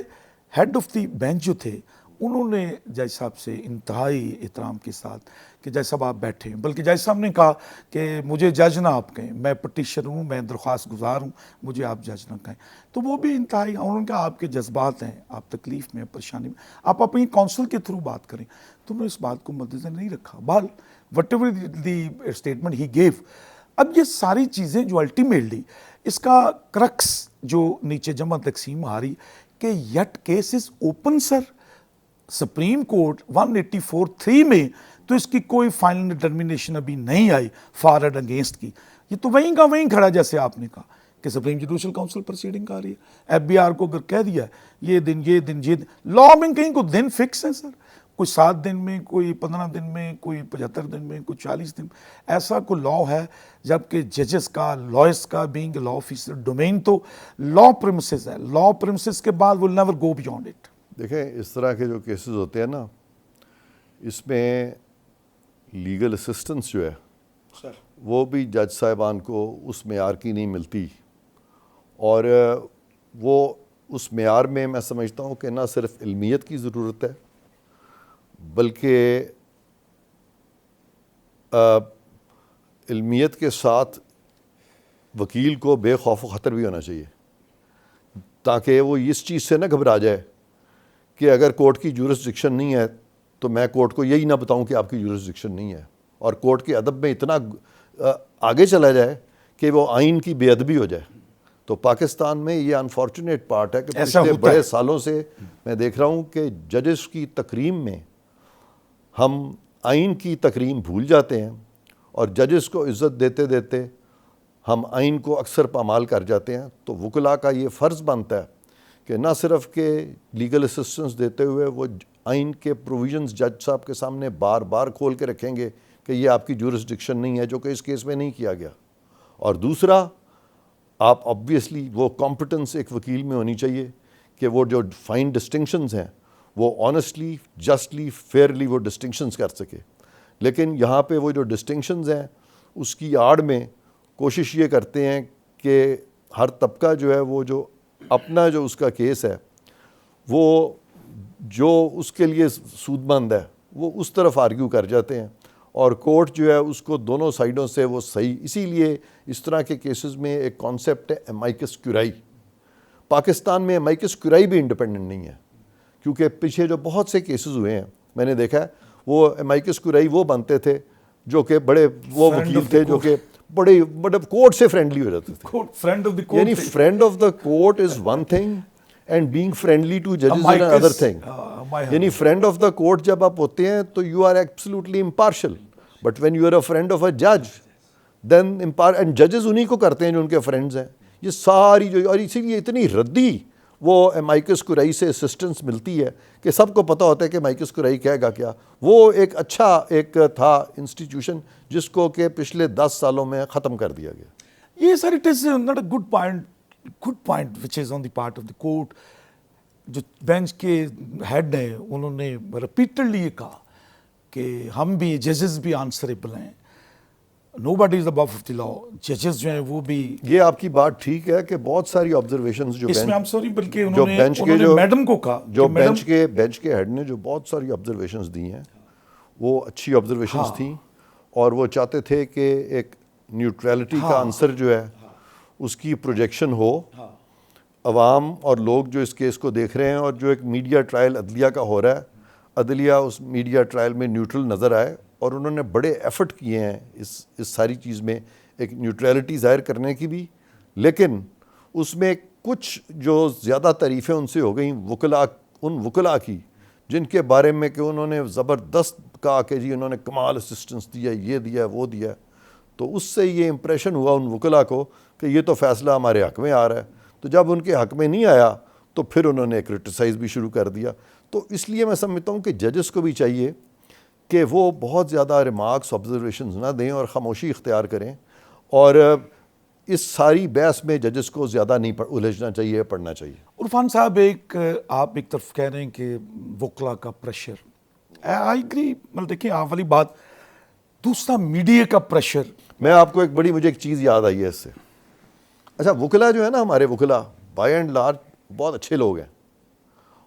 Speaker 1: ہیڈ آف دی بینچ جو تھے انہوں نے جج صاحب سے انتہائی احترام کے ساتھ کہ جج صاحب آپ بیٹھے ہیں, بلکہ جج صاحب نے کہا کہ مجھے جج نہ آپ کہیں, میں پٹیشنر ہوں, میں درخواست گزار ہوں, مجھے آپ جج نہ کہیں. تو وہ بھی انتہائی, انہوں نے کہا آپ کے جذبات ہیں, آپ تکلیف میں پریشانی میں, آپ اپنی کونسل کے تھرو بات کریں. تو انہوں نے اس بات کو مد نظر نہیں رکھا. بہرحال what ever the statement he give. اب یہ ساری چیزیں جو الٹیمیٹلی اس کا کرکس جو نیچے جمع تقسیم آ رہی کہ yet case is open sir, supreme court 184(3) میں تو اس کی کوئی فائنل ڈٹرمنیشن ابھی نہیں آئی فار اینڈ اگینسٹ کی. یہ تو وہیں کا وہیں کھڑا, جیسے آپ نے کہا کہ سپریم جوڈیشل کاؤنسل پروسیڈنگ آ رہی ہے. ایف بی آر کو اگر کہہ دیا یہ دن لا میں کہیں کوئی دن فکس ہے سر, کوئی 7 دن میں, کوئی 15 دن میں, کوئی 75 دن میں, کوئی 40 دن, ایسا کوئی لا ہے جبکہ ججز کا لائرس کا بینگ لا آفیسر ڈومین تو لا پریمسز ہے. لا پریمسز کے بعد will never go beyond it.
Speaker 2: دیکھیں اس طرح کے جو کیسز ہوتے ہیں نا اس میں لیگل اسسٹنس جو ہے وہ بھی جج صاحبان کو اس معیار کی نہیں ملتی, اور وہ اس معیار میں میں سمجھتا ہوں کہ نہ صرف علمیت کی ضرورت ہے بلکہ علمیت کے ساتھ وکیل کو بے خوف و خطر بھی ہونا چاہیے تاکہ وہ اس چیز سے نہ گھبرا جائے کہ اگر کورٹ کی جورسڈکشن نہیں ہے تو میں کورٹ کو یہی نہ بتاؤں کہ آپ کی جورسڈکشن نہیں ہے, اور کورٹ کے ادب میں اتنا آگے چلا جائے کہ وہ آئین کی بے ادبی ہو جائے. تو پاکستان میں یہ انفارچونیٹ پارٹ ہے کہ پچھلے بڑے سالوں سے میں دیکھ رہا ہوں کہ ججز کی تکریم میں ہم آئین کی تکریم بھول جاتے ہیں اور ججز کو عزت دیتے دیتے ہم آئین کو اکثر پامال کر جاتے ہیں. تو وکلا کا یہ فرض بنتا ہے کہ نہ صرف کہ لیگل اسسٹنس دیتے ہوئے وہ آئین کے پروویژنز جج صاحب کے سامنے بار بار کھول کے رکھیں گے کہ یہ آپ کی جورسڈکشن نہیں ہے, جو کہ اس کیس میں نہیں کیا گیا. اور دوسرا آپ آبویسلی وہ کمپٹنس ایک وکیل میں ہونی چاہیے کہ وہ جو فائن ڈسٹنکشنز ہیں وہ آنیسٹلی جسٹلی فیئرلی وہ ڈسٹنکشنز کر سکے. لیکن یہاں پہ وہ جو ڈسٹنکشنز ہیں اس کی آڑ میں کوشش یہ کرتے ہیں کہ ہر طبقہ جو ہے وہ جو اپنا جو اس کا کیس ہے وہ جو اس کے لیے سود مند ہے وہ اس طرف آرگیو کر جاتے ہیں, اور کورٹ جو ہے اس کو دونوں سائیڈوں سے وہ صحیح. اسی لیے اس طرح کے کیسز میں ایک کانسیپٹ ہے امائکس کیورائی. پاکستان میں امائکس کیورائی بھی انڈیپینڈنٹ نہیں ہے, کیونکہ پیچھے جو بہت سے کیسز ہوئے ہیں میں نے دیکھا ہے وہ امائکس کیورائی وہ بنتے تھے جو کہ بڑے وہ وکیل تھے جو کہ بڑے کورٹ سے فرینڈلی ہو جاتے تھے.
Speaker 1: Friend of the court.
Speaker 2: یعنی friend of the court is one thing and being friendly to ججز از ادر تھنگ. یعنی فرینڈ آف دا کورٹ جب آپ ہوتے ہیں تو you are absolutely impartial, but when you are a friend of a جج then and ججز انہیں کو کرتے ہیں جو ان کے فرینڈز ہیں. یہ ساری جو, اور اسی لیے اتنی ردی وہ مائیکس کورائی سے اسسٹنس ملتی ہے کہ سب کو پتہ ہوتا ہے کہ مائیکس کورائی کہے گا کیا. وہ ایک اچھا ایک تھا انسٹیٹیوشن جس کو کہ پچھلے 10 سالوں میں ختم کر دیا گیا.
Speaker 1: یہ sir it is not a good point which is on the part of the court. جو بینچ کے ہیڈ ہیں انہوں نے ریپیٹڈلی یہ کہا کہ ہم بھی ججز بھی آنسریبل ہیں, نو باڈی از ابو دی لا. ججز جو ہیں وہ بھی,
Speaker 2: یہ آپ کی بات ٹھیک ہے کہ بہت ساری آبزرویشنز جو
Speaker 1: اس میں I'm sorry بلکہ
Speaker 2: جو
Speaker 1: انہوں نے میڈم کو کہا,
Speaker 2: جو بینچ کے ہیڈ نے جو بہت ساری آبزرویشنز دی ہیں وہ اچھی آبزرویشنز تھیں, اور وہ چاہتے تھے کہ ایک نیوٹرلٹی کا عنصر جو ہے اس کی پروجیکشن ہو. عوام اور لوگ جو اس کیس کو دیکھ رہے ہیں اور جو ایک میڈیا ٹرائل عدلیہ کا ہو رہا ہے, عدلیہ اس میڈیا ٹرائل میں نیوٹرل نظر آئے. اور انہوں نے بڑے ایفرٹ کیے ہیں اس ساری چیز میں ایک نیوٹرلٹی ظاہر کرنے کی بھی, لیکن اس میں کچھ جو زیادہ تعریفیں ان سے ہو گئیں ان وکلاء کی جن کے بارے میں کہ انہوں نے زبردست کہا کہ جی انہوں نے کمال اسسٹنس دیا, یہ دیا وہ دیا. تو اس سے یہ امپریشن ہوا ان وکلاء کو کہ یہ تو فیصلہ ہمارے حق میں آ رہا ہے. تو جب ان کے حق میں نہیں آیا تو پھر انہوں نے کرٹیسائز بھی شروع کر دیا. تو اس لیے میں سمجھتا ہوں کہ ججز کو بھی چاہیے کہ وہ بہت زیادہ ریمارکس آبزرویشنز نہ دیں اور خاموشی اختیار کریں, اور اس ساری بحث میں ججز کو زیادہ نہیں الجھنا چاہیے, پڑھنا چاہیے.
Speaker 1: عرفان صاحب آپ ایک طرف کہہ رہے ہیں کہ وکلا کا پریشر, آئی ایگری, مطلب دیکھیں آپ والی بات. دوسرا میڈیا کا پریشر.
Speaker 2: میں آپ کو مجھے ایک چیز یاد آئی ہے اس سے. اچھا, وکلا جو ہے نا ہمارے وکلا بائی اینڈ لارج بہت اچھے لوگ ہیں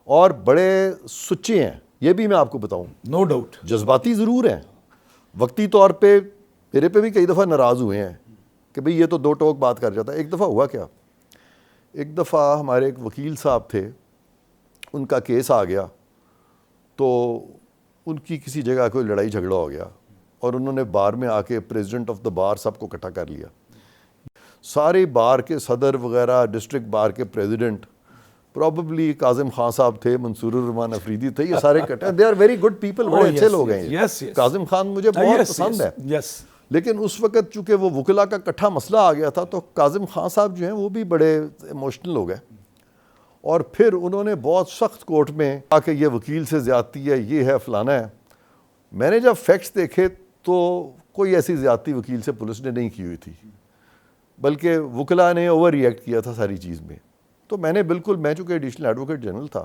Speaker 2: اور بڑے سچے ہیں, یہ بھی میں آپ کو بتاؤں.
Speaker 1: No doubt.
Speaker 2: جذباتی ضرور ہیں, وقتی طور پہ میرے پہ بھی کئی دفعہ ناراض ہوئے ہیں کہ بھئی یہ تو دو ٹوک بات کر جاتا ہے. ایک دفعہ ہوا کیا, ایک دفعہ ہمارے ایک وکیل صاحب تھے, ان کا کیس آ گیا تو ان کی کسی جگہ کوئی لڑائی جھگڑا ہو گیا اور انہوں نے بار میں آ کے پریزیڈنٹ آف دا بار سب کو اکٹھا کر لیا. سارے بار کے صدر وغیرہ, ڈسٹرکٹ بار کے پریزیڈنٹ, پرابیبلی کاظم خان صاحب تھے, منصور الرحمان افریدی تھے, یہ سارے اکٹھے. They are very good people, بڑے اچھے لوگ ہیں. کاظم خان مجھے بہت پسند ہے. لیکن اس وقت چونکہ وہ وکلا کا اکٹھا مسئلہ آ گیا تھا تو کاظم خان صاحب جو ہیں وہ بھی بڑے ایموشنل لوگ ہیں, اور پھر انہوں نے بہت سخت کورٹ میں آ کے یہ وکیل سے زیادتی ہے, یہ ہے, فلانا ہے. میں نے جب فیکٹس دیکھے تو کوئی ایسی زیادتی وکیل سے پولیس نے نہیں کی ہوئی تھی, بلکہ وکلا نے اوور ری ایکٹ کیا تھا ساری چیز میں. تو میں نے بالکل, میں چونکہ ایڈیشنل ایڈوکیٹ جنرل تھا,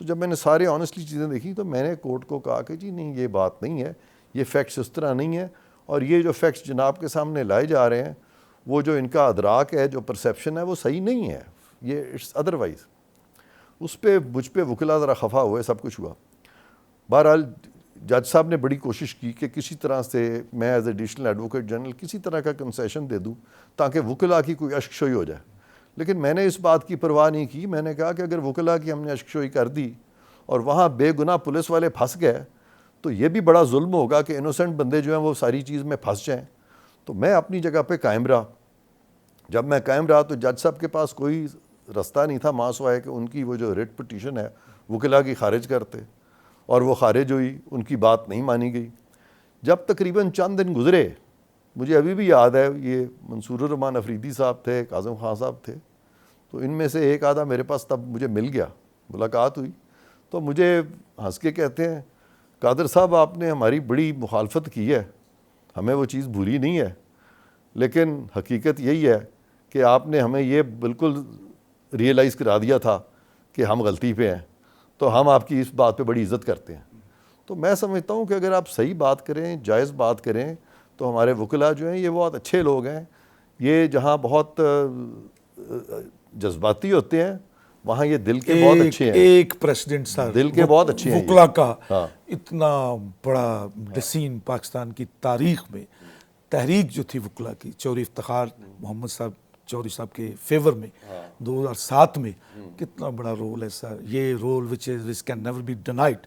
Speaker 2: تو جب میں نے سارے آنیسٹلی چیزیں دیکھی تو میں نے کورٹ کو کہا کہ جی نہیں, یہ بات نہیں ہے, یہ فیکٹس اس طرح نہیں ہے, اور یہ جو فیکٹس جناب کے سامنے لائے جا رہے ہیں وہ جو ان کا ادراک ہے, جو پرسیپشن ہے, وہ صحیح نہیں ہے, یہ اٹس ادروائز. اس پہ مجھ پہ وکلا ذرا خفا ہوئے, سب کچھ ہوا. بہرحال جج صاحب نے بڑی کوشش کی کہ کسی طرح سے میں ایز ایڈیشنل ایڈوکیٹ جنرل کسی طرح کا کنسیشن دے دوں تاکہ وکلا کی کوئی اشک شوئی ہو جائے. لیکن میں نے اس بات کی پرواہ نہیں کی. میں نے کہا کہ اگر وکلا کی ہم نے اشک شوئی کر دی اور وہاں بے گناہ پولیس والے پھنس گئے تو یہ بھی بڑا ظلم ہوگا کہ انوسنٹ بندے جو ہیں وہ ساری چیز میں پھنس جائیں. تو میں اپنی جگہ پہ قائم رہا. جب میں قائم رہا تو جج صاحب کے پاس کوئی رستہ نہیں تھا ماں سوائے کہ ان کی وہ جو ریٹ پٹیشن ہے وکلا کی خارج کرتے, اور وہ خارج ہوئی, ان کی بات نہیں مانی گئی. جب تقریباً چند دن گزرے, مجھے ابھی بھی یاد ہے, یہ منصور الرحمان افریدی صاحب تھے, کاظم خان صاحب تھے, تو ان میں سے ایک آدھا میرے پاس تب مجھے مل گیا, ملاقات ہوئی, تو مجھے ہنس کے کہتے ہیں قادر صاحب آپ نے ہماری بڑی مخالفت کی ہے, ہمیں وہ چیز بھولی نہیں ہے, لیکن حقیقت یہی ہے کہ آپ نے ہمیں یہ بالکل ریئلائز کرا دیا تھا کہ ہم غلطی پہ ہیں, تو ہم آپ کی اس بات پہ بڑی عزت کرتے ہیں. تو میں سمجھتا ہوں کہ اگر آپ صحیح بات کریں, جائز بات کریں, تو ہمارے وکلا جو ہیں یہ بہت اچھے لوگ ہیں. یہ جہاں بہت جذباتی ہوتے ہیں وہاں یہ دل کے بہت اچھے ہیں.
Speaker 1: ایک پریسیڈنٹ صاحب
Speaker 2: دل کے بہت اچھے ہیں.
Speaker 1: وکلا کا اتنا بڑا ڈسین پاکستان کی تاریخ میں تحریک جو تھی وکلا کی, چوہدری افتخار محمد صاحب چوہدری صاحب کے فیور میں 2007 میں, کتنا بڑا رول ہے سر. یہ rule which can never be denied.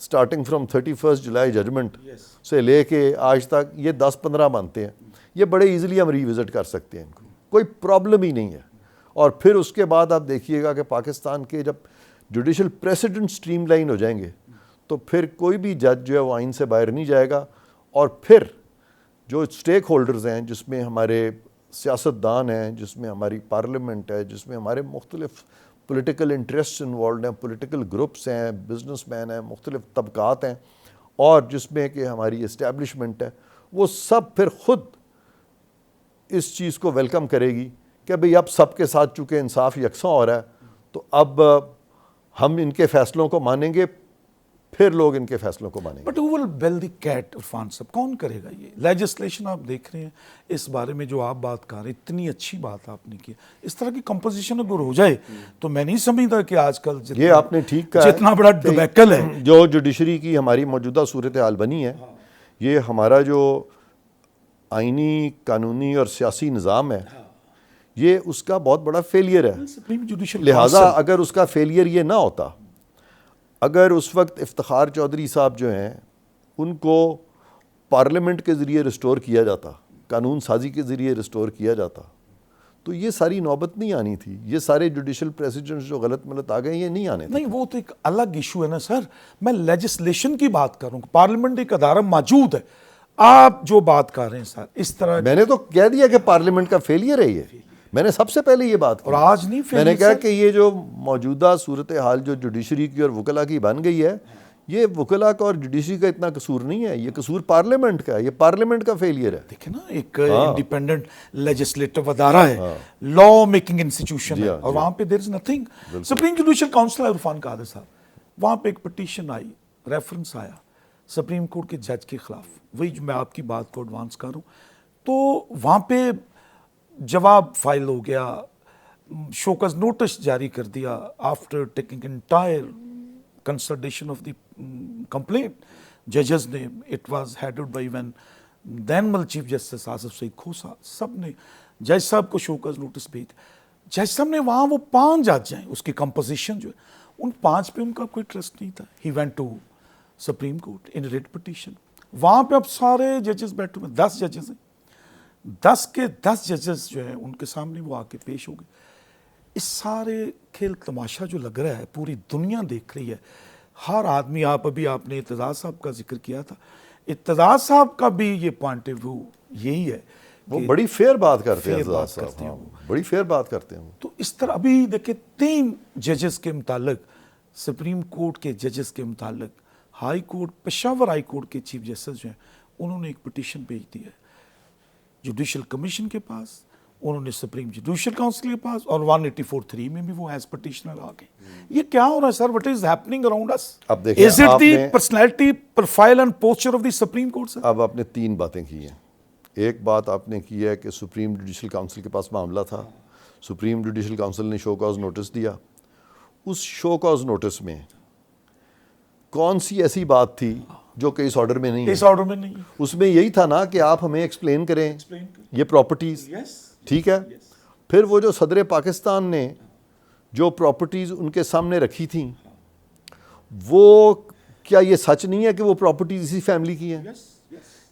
Speaker 2: Starting from 31 July judgment سے لے کے آج تک یہ 10-15 بنتے ہیں. یہ بڑے ایزیلی ہم ریوزٹ کر سکتے ہیں ان کو, کوئی پرابلم ہی نہیں ہے. اور پھر اس کے بعد آپ دیکھیے گا کہ پاکستان کے جب جوڈیشل پریسیڈنٹ اسٹریم لائن ہو جائیں گے تو پھر کوئی بھی جج جو ہے وہ آئین سے باہر نہیں جائے گا. اور پھر جو اسٹیک ہولڈرز ہیں, جس میں ہمارے سیاستدان ہیں, جس میں ہماری پارلیمنٹ ہے, جس میں ہمارے مختلف پولیٹیکل انٹرسٹ انوالوڈ ہیں, پولیٹیکل گروپس ہیں, بزنس مین ہیں, مختلف طبقات ہیں, اور جس میں کہ ہماری اسٹیبلشمنٹ ہے, وہ سب پھر خود اس چیز کو ویلکم کرے گی کہ بھئی اب سب کے ساتھ چونکہ انصاف یکساں ہو رہا ہے تو اب ہم ان کے فیصلوں کو مانیں گے, پھر لوگ ان کے فیصلوں کو مانیں گے.
Speaker 1: But who will build the cat Irfan صاحب, کون کرے گا یہ لیجسلیشن؟ آپ دیکھ رہے ہیں اس بارے میں جو آپ بات کر رہے ہیں, اتنی اچھی بات آپ نے کی, اس طرح کی کمپوزیشن اگر ہو جائے تو میں نہیں سمجھتا کہ آج کل
Speaker 2: یہ آپ نے ٹھیک کہا,
Speaker 1: جتنا بڑا ڈبیکل ہے
Speaker 2: جو جوڈیشری کی ہماری موجودہ صورتحال بنی ہے, یہ ہمارا جو آئینی, قانونی اور سیاسی نظام ہے, یہ اس کا بہت بڑا فیلئر ہے.
Speaker 1: سپریم جوڈیشل
Speaker 2: لہٰذا اگر اس کا فیلئر یہ نہ ہوتا, اگر اس وقت افتخار چودھری صاحب جو ہیں ان کو پارلیمنٹ کے ذریعے ریسٹور کیا جاتا, قانون سازی کے ذریعے ریسٹور کیا جاتا, تو یہ ساری نوبت نہیں آنی تھی. یہ سارے جوڈیشل پریسیڈنٹس جو غلط ملت آ گئے یہ نہیں آنے تھے.
Speaker 1: نہیں, وہ تو ایک الگ ایشو ہے نا سر. میں لیجسلیشن کی بات کر رہا ہوں, پارلیمنٹ ایک ادارہ موجود ہے. آپ جو بات کر رہے ہیں سر, اس طرح
Speaker 2: میں نے تو کہہ دیا کہ پارلیمنٹ کا فیلئر ہے یہ, میں نے سب سے پہلے یہ بات کی.
Speaker 1: اور آج نہیں
Speaker 2: میں نے کہا کہ یہ جو موجودہ صورتحال جو جوڈیشری کی اور وکلا کی بن گئی ہے, یہ وکلا کا اور جوڈیشری کا اتنا قصور نہیں ہے, یہ قصور پارلیمنٹ کا ہے, یہ پارلیمنٹ کا فیلئر ہے.
Speaker 1: دیکھیں نا, ایک انڈیپینڈنٹ لیجسلیٹو ادارہ ہے, لا میکنگ انسٹیٹیوشن ہے, اور وہاں پہ there is nothing. Supreme judicial council ہے عرفان قادر صاحب, وہاں پہ ایک پٹیشن آئی, ریفرنس آیا سپریم کورٹ کے جج کے خلاف, وہی جو میں آپ کی بات کو ایڈوانس کر رہا ہوں, تو وہاں پہ جواب فائل ہو گیا, شوکز نوٹس جاری کر دیا after taking entire consultation of the complaint ججز نے. It was headed by when then chief justice Asif Saeed Khosa, سب نے جج صاحب کو شوکز نوٹس بھیج. جج صاحب نے وہاں وہ 5 جج ہیں, اس کی کمپوزیشن جو ہے ان 5 پہ ان کا کوئی ٹرسٹ نہیں تھا. He went to Supreme Court in writ petition. وہاں پہ اب سارے ججز بیٹھے ہوئے, 10 ججز ہیں, 10 کے 10 ججز جو ہیں ان کے سامنے وہ آ کے پیش ہو گئے. اس سارے کھیل تماشا جو لگ رہا ہے پوری دنیا دیکھ رہی ہے, ہر آدمی, آپ نے اعتزاز صاحب کا ذکر کیا تھا, اعتزاز صاحب کا بھی یہ پوائنٹ آف ویو یہی ہے.
Speaker 2: وہ بڑی فیئر بات کرتے ہیں اعتزاز صاحب, بڑی فیئر بات کرتے ہیں.
Speaker 1: تو اس طرح ابھی دیکھیں 3 ججز کے متعلق, سپریم کورٹ کے ججز کے متعلق high court, Peshawar high court کے چیف جسٹس جو ہیں انہوں نے ایک پٹیشن بھیج دی ہے جوڈیشل کمیشن کے پاس, انہوں نے سپریم جوڈیشل کاؤنسل کے پاس, اور 184(3) میں بھی وہ ایز پٹیشنر آ گئے. یہ کیا ہو رہا ہے sir? What is happening around us?
Speaker 2: اب دیکھیں,
Speaker 1: is it the personality profile and posture of the supreme court sir?
Speaker 2: اب آپ نے 3 باتیں کی ہیں. ایک بات آپ نے کی ہے کہ سپریم جوڈیشل کاؤنسل کے پاس معاملہ تھا, سپریم جوڈیشل کاؤنسل نے شو کاز نوٹس دیا. اس شو کاز نوٹس میں کون سی ایسی بات تھی جو کہ اس آرڈر میں نہیں ہے؟
Speaker 1: اس آرڈر میں نہیں.
Speaker 2: اس میں یہی تھا نا کہ آپ ہمیں ایکسپلین کریں یہ پراپرٹیز, ٹھیک ہے. پھر وہ جو صدر پاکستان نے جو پراپرٹیز ان کے سامنے رکھی تھیں, وہ کیا یہ سچ نہیں ہے کہ وہ پراپرٹیز اسی فیملی کی ہیں؟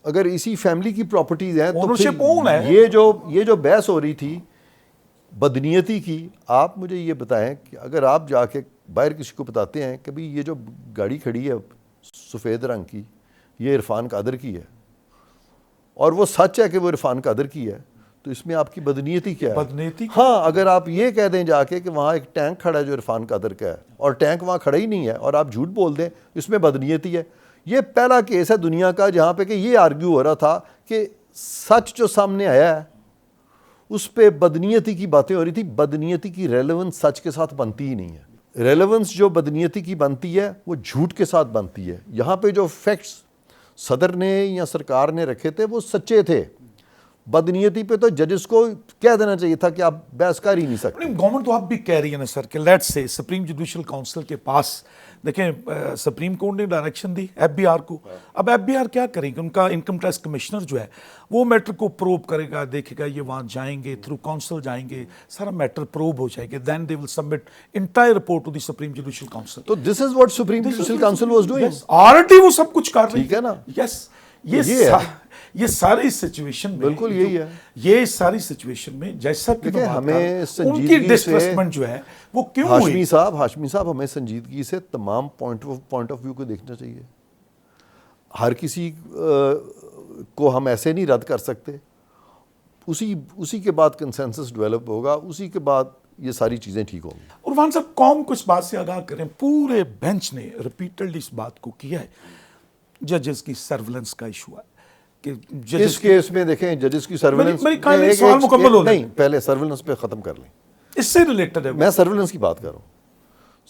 Speaker 2: اگر اسی فیملی کی پراپرٹیز ہیں تو پھر یہ جو بحث ہو رہی تھی بدنیتی کی, آپ مجھے یہ بتائیں کہ اگر آپ جا کے باہر کسی کو بتاتے ہیں کہ بھئی یہ جو گاڑی کھڑی ہے سفید رنگ کی, یہ عرفان قادر کی ہے, اور وہ سچ ہے کہ وہ عرفان قادر کی ہے, تو اس میں آپ کی بدنیتی کیا ہے؟
Speaker 1: بدنیتی.
Speaker 2: ہاں, اگر آپ یہ کہہ دیں جا کے کہ وہاں ایک ٹینک کھڑا ہے جو عرفان قادر کا ہے, اور ٹینک وہاں کھڑا ہی نہیں ہے, اور آپ جھوٹ بول دیں, اس میں بدنیتی ہے. یہ پہلا کیس ہے دنیا کا جہاں پہ کہ یہ آرگیو ہو رہا تھا کہ سچ جو سامنے آیا ہے اس پہ بدنیتی کی باتیں ہو رہی تھی. بدنیتی کی ریلیونس سچ کے ساتھ بنتی ہی نہیں ہے. ریلیونس جو بدنیتی کی بنتی ہے وہ جھوٹ کے ساتھ بنتی ہے. یہاں پہ جو فیکٹس صدر نے یا سرکار نے رکھے تھے وہ سچے تھے, بدنیتی پہ تو ججز کو کہہ دینا چاہیے تھا کہ آپ بحث کر ہی نہیں سکتے.
Speaker 1: گورنمنٹ تو اب بھی کہہ رہی ہے نا سر کہ لیٹ سے سپریم جوڈیشل کاؤنسل کے پاس دیکھیں سپریم کورٹ نے ڈائریکشن دی ایف بی آر کو. اب ایف بی آر کیا کریں گے؟ ان کا انکم ٹیکس کمشنر جو ہے وہ میٹر کو پروب کرے گا, دیکھے گا, یہ وہاں جائیں گے, تھرو کاؤنسل جائیں گے, سارا میٹر پروب ہو جائے گا, then they will submit entire report to the supreme judicial council.
Speaker 2: تو this is what supreme judicial council was doing.
Speaker 1: Already وہ سب کچھ کر رہی
Speaker 2: ٹھیک ہے نا.
Speaker 1: یس یہ ساری سچویشن میں
Speaker 2: بالکل یہی ہے.
Speaker 1: یہ ساری سچویشن میں جیسا کہ
Speaker 2: ہمیں
Speaker 1: ان کی ڈسٹریسمنٹ جو ہے وہ کیوں ہوئی؟
Speaker 2: ہاشمی صاحب ہمیں سنجیدگی سے تمام پوائنٹ آف ویو کو دیکھنا چاہیے. ہر کسی کو ہم ایسے نہیں رد کر سکتے. اسی کے بعد کنسنسس ڈیولپ ہوگا, اسی کے بعد یہ ساری چیزیں ٹھیک ہوں گی.
Speaker 1: عرفان صاحب قوم کو اس بات سے آگاہ کریں, پورے بینچ نے ریپیٹڈلی اس بات کو کیا ہے, ججز کی سرویلنس کا ایشو ہے کہ
Speaker 2: اس کیس میں دیکھیں ججز کی سرویلنس,
Speaker 1: سوال مکمل ہو
Speaker 2: نہیں پہلے سرویلنس پہ ختم کر لیں,
Speaker 1: اس سے ریلیٹڈ ہے.
Speaker 2: میں سرویلنس کی بات کر رہا ہوں.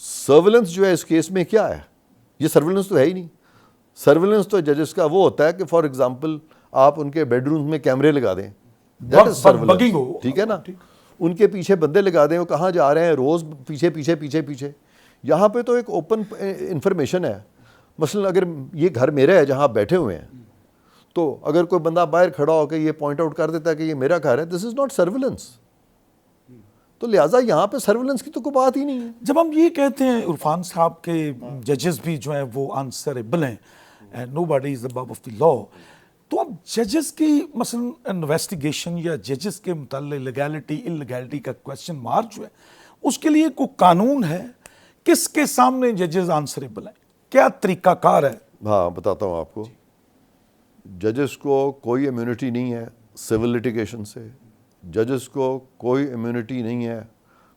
Speaker 2: سرویلنس جو ہے اس کیس میں کیا ہے؟ یہ سرویلنس تو ہے ہی نہیں. سرویلنس تو ججز کا وہ ہوتا ہے کہ فار ایگزامپل آپ ان کے بیڈ رومز میں کیمرے لگا دیں, ٹھیک ہے نا, ان کے پیچھے بندے لگا دیں, وہ کہاں جا رہے ہیں روز پیچھے پیچھے پیچھے پیچھے. یہاں پہ تو ایک اوپن انفارمیشن ہے. مثلا اگر یہ گھر میرا ہے جہاں آپ بیٹھے ہوئے ہیں, تو اگر کوئی بندہ باہر کھڑا ہو کے یہ پوائنٹ آؤٹ کر دیتا ہے کہ یہ میرا گھر ہے, دس از ناٹ سرویلنس. تو لہٰذا یہاں پہ سرویلنس کی تو کوئی بات ہی نہیں ہے.
Speaker 1: جب ہم یہ کہتے ہیں عرفان صاحب کے ججز بھی جو ہیں وہ آنسریبل ہیں and nobody is above of the law, تو اب ججز کی مثلا انویسٹیگیشن یا ججز کے متعلق لیگیلٹی ان لیگیلٹی کا کویسچن مارک جو ہے, اس کے لیے کوئی قانون ہے؟ کس کے سامنے ججز آنسریبل ہیں؟ کیا طریقہ کار ہے؟
Speaker 2: ہاں بتاتا ہوں آپ کو. ججز کو کوئی امیونٹی نہیں ہے سول لیٹیگیشن سے, ججز کو کوئی امیونٹی نہیں ہے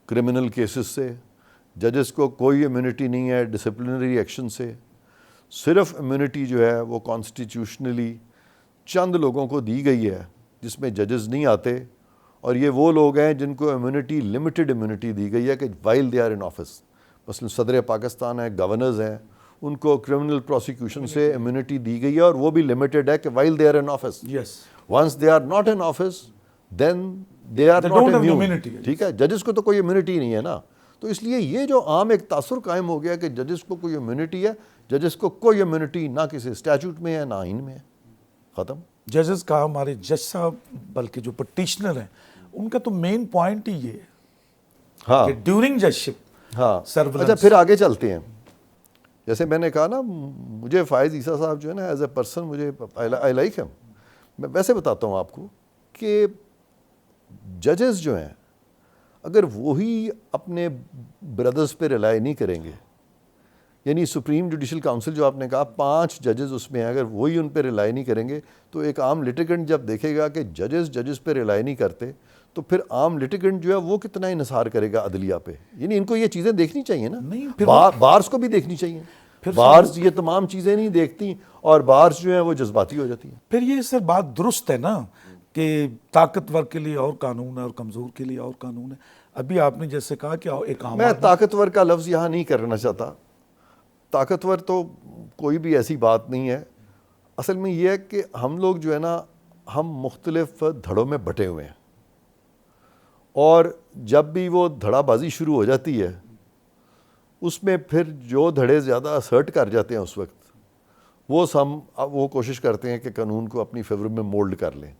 Speaker 2: کرمنل کیسز سے, ججز کو کوئی امیونٹی نہیں ہے ڈسپلنری ایکشن سے. صرف امیونٹی جو ہے وہ کانسٹیٹیوشنلی چند لوگوں کو دی گئی ہے جس میں ججز نہیں آتے, اور یہ وہ لوگ ہیں جن کو امیونٹی لمیٹڈ امیونٹی دی گئی ہے کہ while they are in office. مثلا صدر پاکستان ہے, گورنرز ہیں, ان کو کرمنل پروسیکیوشن سے امیونٹی دی گئی ہے, اور وہ بھی لمیٹڈ ہے کہ while they are in office. Once they are not in office then they are not immune. ٹھیک ہے, ججز کو تو کوئی امیونٹی نہیں ہے نا. تو اس لیے یہ جو عام ایک تاثر قائم ہو گیا کہ ججز کو کوئی امیونٹی ہے, ججز کو کوئی امیونٹی نہ کسی اسٹیچوٹ میں ہے نہ آئین میں ہے. ختم.
Speaker 1: ججز کا ہمارے جج صاحب بلکہ جو پٹیشنر ہیں ان کا تو مین پوائنٹ ہی یہ ہے
Speaker 2: ہاں
Speaker 1: کہ ڈیورنگ ججشپ.
Speaker 2: ہاں اچھا پھر آگے چلتے ہیں. جیسے میں نے کہا نا, مجھے فائز عیسیٰ صاحب جو ہے نا ایز اے پرسن مجھے آئی لائک ہم. میں ویسے بتاتا ہوں آپ کو کہ ججز جو ہیں اگر وہی اپنے بردرز پہ ریلائی نہیں کریں گے, یعنی سپریم جوڈیشل کاؤنسل جو آپ نے کہا 5 ججز اس میں ہیں, اگر وہی ان پہ ریلائی نہیں کریں گے تو ایک عام لٹیگنٹ جب دیکھے گا کہ ججز پہ ریلائی نہیں کرتے, تو پھر عام لٹیگنٹ جو ہے وہ کتنا انحصار کرے گا عدلیہ پہ. یعنی ان کو یہ چیزیں دیکھنی چاہیے نا, بارز کو بھی دیکھنی چاہیے. بارز یہ تمام چیزیں نہیں دیکھتی, اور بارز جو ہیں وہ جذباتی ہو جاتی ہیں.
Speaker 1: پھر یہ سر بات درست ہے نا کہ طاقتور کے لیے اور قانون ہے اور کمزور کے لیے اور قانون ہے. ابھی آپ نے جیسے کہا کہ ایک عام,
Speaker 2: میں طاقتور کا لفظ یہاں نہیں کرنا چاہتا. طاقتور تو کوئی بھی ایسی بات نہیں ہے. اصل میں یہ ہے کہ ہم لوگ جو ہے نا, ہم مختلف دھڑوں میں بٹے ہوئے ہیں, اور جب بھی وہ دھڑا بازی شروع ہو جاتی ہے اس میں پھر جو دھڑے زیادہ اسرٹ کر جاتے ہیں اس وقت وہ کوشش کرتے ہیں کہ قانون کو اپنی فیور میں مولڈ کر لیں.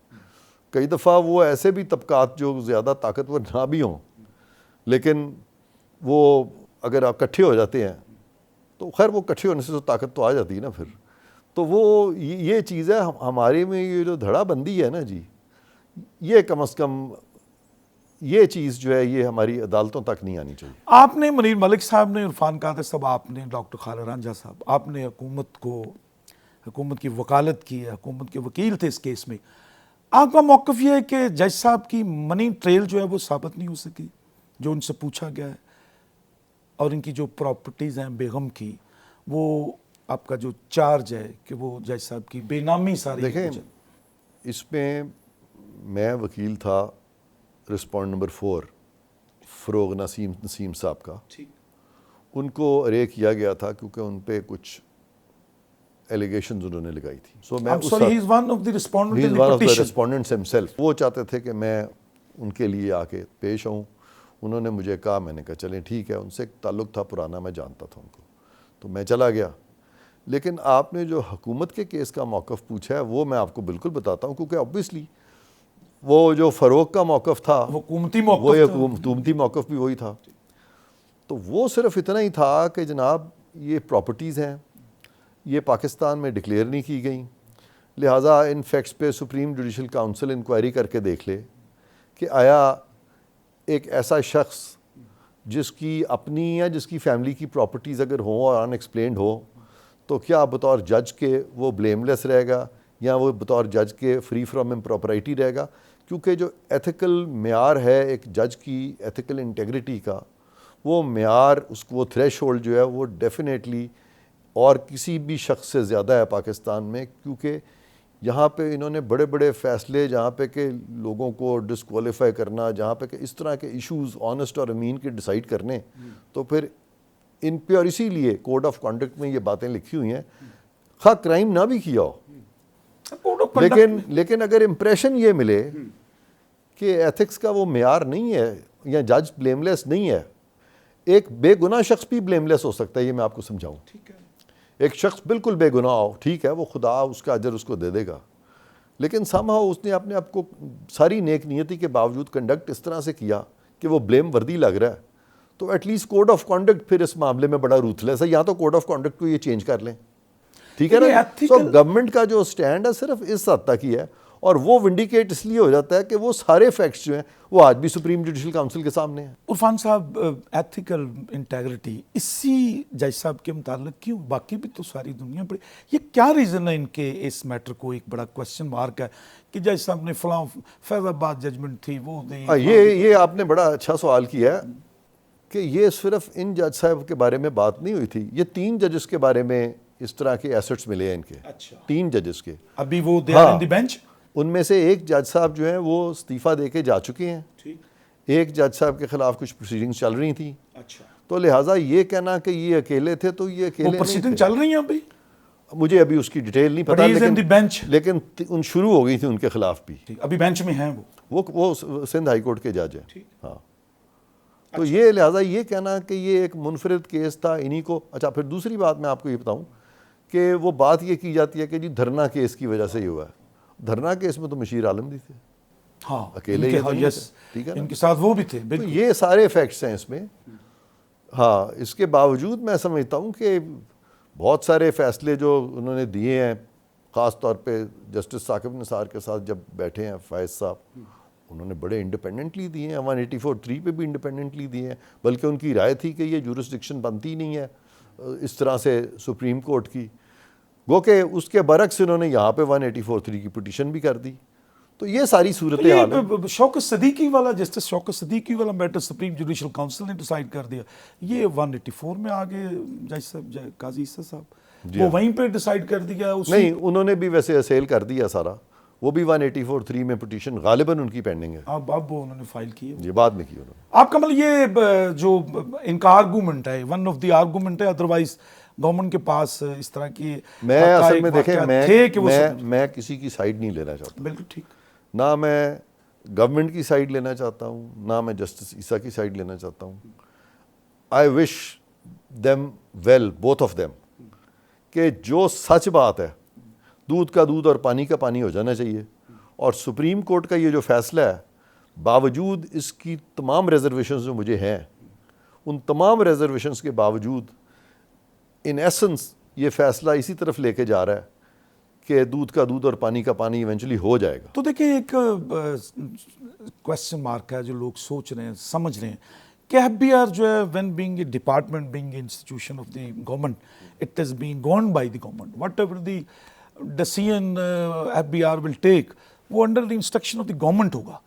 Speaker 2: کئی دفعہ وہ ایسے بھی طبقات جو زیادہ طاقتور نہ بھی ہوں, لیکن وہ اگر آپ اکٹھے ہو جاتے ہیں تو خیر وہ اکٹھے ہونے سے تو طاقت تو آ جاتی ہے نا پھر. تو وہ یہ چیز ہے ہمارے میں, یہ جو دھڑا بندی ہے نا جی, یہ کم از کم یہ چیز جو ہے یہ ہماری عدالتوں تک نہیں آنی چاہیے.
Speaker 1: آپ نے منیر ملک صاحب نے, عرفان قادر صاحب, آپ نے ڈاکٹر خالد رانجھا صاحب, آپ نے حکومت کی وکالت کی ہے, حکومت کے وکیل تھے اس کیس میں. آپ کا موقف یہ ہے کہ جج صاحب کی منی ٹریل جو ہے وہ ثابت نہیں ہو سکی جو ان سے پوچھا گیا ہے, اور ان کی جو پراپرٹیز ہیں بیگم کی, وہ آپ کا جو چارج ہے کہ وہ جج صاحب کی بے نامی ساری.
Speaker 2: دیکھیں اس میں میں وکیل تھا رسپونڈ نمبر 4 فروغ نسیم صاحب کا. ان کو ارے کیا گیا تھا کیونکہ ان پہ کچھ ایلیگیشنز انہوں نے لگائی تھی. سو میں
Speaker 1: I'm sorry, he is one of the respondents in the
Speaker 2: one of the
Speaker 1: petition.
Speaker 2: respondents himself. وہ چاہتے تھے کہ میں ان کے لیے آ کے پیش ہوں. انہوں نے مجھے کہا, میں نے کہا چلیں ٹھیک ہے, ان سے ایک تعلق تھا پرانا, میں جانتا تھا ان کو, تو میں چلا گیا. لیکن آپ نے جو حکومت کے کیس کا موقف پوچھا ہے وہ میں آپ کو بالکل بتاتا ہوں, کیونکہ اوبویسلی وہ جو فروغ کا موقف تھا
Speaker 1: حکومتی موقف
Speaker 2: وہ
Speaker 1: تھا.
Speaker 2: حکومتی موقف بھی وہی تھا. تو وہ صرف اتنا ہی تھا کہ جناب یہ پراپرٹیز ہیں, یہ پاکستان میں ڈکلیئر نہیں کی گئیں, لہٰذا ان فیکٹس پہ سپریم جوڈیشل کاؤنسل انکوائری کر کے دیکھ لے کہ آیا ایک ایسا شخص جس کی اپنی یا جس کی فیملی کی پراپرٹیز اگر ہوں اور ان ایکسپلینڈ ہو, تو کیا بطور جج کے وہ بلیم لیس رہے گا یا وہ بطور جج کے فری فرام امپراپرائٹی رہے گا. کیونکہ جو ایتھیکل معیار ہے ایک جج کی ایتھیکل انٹیگریٹی کا, وہ معیار اس کو وہ تھریش ہولڈ جو ہے وہ ڈیفینیٹلی اور کسی بھی شخص سے زیادہ ہے پاکستان میں. کیونکہ یہاں پہ انہوں نے بڑے بڑے فیصلے جہاں پہ کہ لوگوں کو ڈسکوالیفائی کرنا, جہاں پہ کہ اس طرح کے ایشوز آنیسٹ اور امین کے ڈیسائیڈ کرنے, تو پھر ان پہ, اور اسی لیے کوڈ آف کنڈکٹ میں یہ باتیں لکھی ہوئی ہیں, خواہ کرائم نہ بھی کیا ہو, لیکن اگر امپریشن یہ ملے کہ ایتھکس کا وہ معیار نہیں ہے یا جج بلیم لیس نہیں ہے, ایک بے گناہ شخص بھی بلیم لیس ہو سکتا ہے, یہ میں آپ کو سمجھاؤں. ایک شخص بالکل بے گناہ ہو, ٹھیک ہے, وہ خدا اس کا اجر اس کو دے دے گا, لیکن somehow اس نے اپنے آپ کو ساری نیک نیتی کے باوجود کنڈکٹ اس طرح سے کیا کہ وہ بلیم وردی لگ رہا ہے, تو at least code of conduct پھر اس معاملے میں بڑا روتھلیس ہے. یا تو کوڈ آف کنڈکٹ کو یہ چینج کر لیں, ٹھیک ہے نا. سو گورنمنٹ کا جو سٹینڈ ہے صرف اس حد تک ہی ہے, اور وہ ونڈیکیٹ اس لیے ہو جاتا ہے کہ وہ سارے فیکٹس جو ہیں وہ آج بھی سپریم جوڈیشل کاؤنسل کے سامنے ہیں.
Speaker 1: عرفان صاحب, ایتھیکل انٹیگریٹی اسی جج صاحب کے متعلق کیوں, باقی بھی تو ساری دنیا پڑی, یہ کیا ریزن ہے ان کے اس میٹر کو ایک بڑا کوشچن مارک ہے کہ جج صاحب نے فلاں فیض آباد ججمنٹ تھی وہ دی.
Speaker 2: یہ آپ نے بڑا اچھا سوال کیا ہے کہ یہ صرف ان جج صاحب کے بارے میں بات نہیں ہوئی تھی, یہ 3 ججز کے بارے میں اس طرح کے ایسٹس ملے ہیں ان کے. 3 ججز کے
Speaker 1: ابھی وہ دے آر ان دی بینچ.
Speaker 2: ان میں سے ایک جج صاحب جو ہیں وہ استعفیٰ دے کے جا چکے ہیں, ایک جج صاحب کے خلاف کچھ پروسیڈنگز چل رہی تھیں. تو لہٰذا یہ کہنا کہ یہ اکیلے تھے, تو یہ اکیلے نہیں
Speaker 1: پروسیڈنگ چل رہی ہیں ابھی,
Speaker 2: مجھے ابھی اس کی ڈیٹیل نہیں پتا, لیکن ان شروع ہو گئی تھی ان کے خلاف بھی.
Speaker 1: ابھی بینچ میں ہیں
Speaker 2: وہ سندھ ہائی کورٹ کے جج ہیں. ہاں, تو یہ لہٰذا یہ کہنا کہ یہ ایک منفرد کیس تھا انہی کو. اچھا, پھر دوسری بات میں آپ کو یہ بتاؤں کہ وہ بات یہ کی جاتی ہے کہ جی دھرنا کیس کی وجہ سے یہ ہوا ہے. دھرنا کیس میں تو مشیر عالم بھی تھے,
Speaker 1: ہاں
Speaker 2: اکیلے ہی, ٹھیک ہے,
Speaker 1: ان کے ساتھ وہ بھی تھے.
Speaker 2: یہ سارے فیکٹس ہیں اس میں. ہاں, اس کے باوجود میں سمجھتا ہوں کہ بہت سارے فیصلے جو انہوں نے دیے ہیں, خاص طور پہ جسٹس ثاقب نثار کے ساتھ جب بیٹھے ہیں فائز صاحب, انہوں نے بڑے انڈیپینڈنٹلی دیے ہیں. 184(3) پہ بھی انڈیپینڈنٹلی دیے ہیں, بلکہ ان کی رائے تھی کہ یہ جورسڈکشن بنتی نہیں ہے اس طرح سے سپریم کورٹ کی, گو کہ اس کے برعکس انہوں نے یہاں پہ 184(3) کی پٹیشن بھی کر دی. تو یہ ساری صورتحال ہے.
Speaker 1: شوکت صدیقی والا, جسٹس شوکت صدیقی والا میٹر سپریم جوڈیشل کاؤنسل نے ڈیسائیڈ کر دیا, یہ 184 میں آگے جج صاحب قاضی عیسیٰ صاحب وہ وہیں پہ ڈیسائیڈ کر دیا.
Speaker 2: نہیں, انہوں نے بھی ویسے اسیل کر دیا سارا, وہ بھی 184(3) میں پٹیشن غالباً ان کی پینڈنگ ہے.
Speaker 1: اب وہ انہوں نے فائل کی ہے,
Speaker 2: یہ بعد میں کی انہوں نے.
Speaker 1: آپ کا مطلب یہ جو ان کا آرگومنٹ ہے, ون آف دی آرگومنٹ ہے, ادروائز گورنمنٹ کے پاس اس طرح کی
Speaker 2: میں اصل میں دیکھیں میں کسی کی سائیڈ نہیں لینا چاہتا.
Speaker 1: بالکل ٹھیک.
Speaker 2: نہ میں گورنمنٹ کی سائیڈ لینا چاہتا ہوں, نہ میں جسٹس عیسیٰ کی سائیڈ لینا چاہتا ہوں. I wish them well, both of them, کہ جو سچ بات ہے دودھ کا دودھ اور پانی کا پانی ہو جانا چاہیے. اور سپریم کورٹ کا یہ جو فیصلہ ہے, باوجود اس کی تمام ریزرویشنز جو مجھے ہیں, ان تمام ریزرویشنز کے باوجود ان ایسنس یہ فیصلہ اسی طرف لے کے جا رہا ہے کہ دودھ کا دودھ اور پانی کا پانی ایونچولی ہو جائے گا.
Speaker 1: تو دیکھیں ایک کویسچن مارک ہے جو لوگ سوچ رہے ہیں, سمجھ رہے ہیں کہ ایف بی آر جو ہے when being a department, being a institution of the government, it is being govern by the government, whatever the decision F B R will take, وہ under the instruction of the government ہوگا.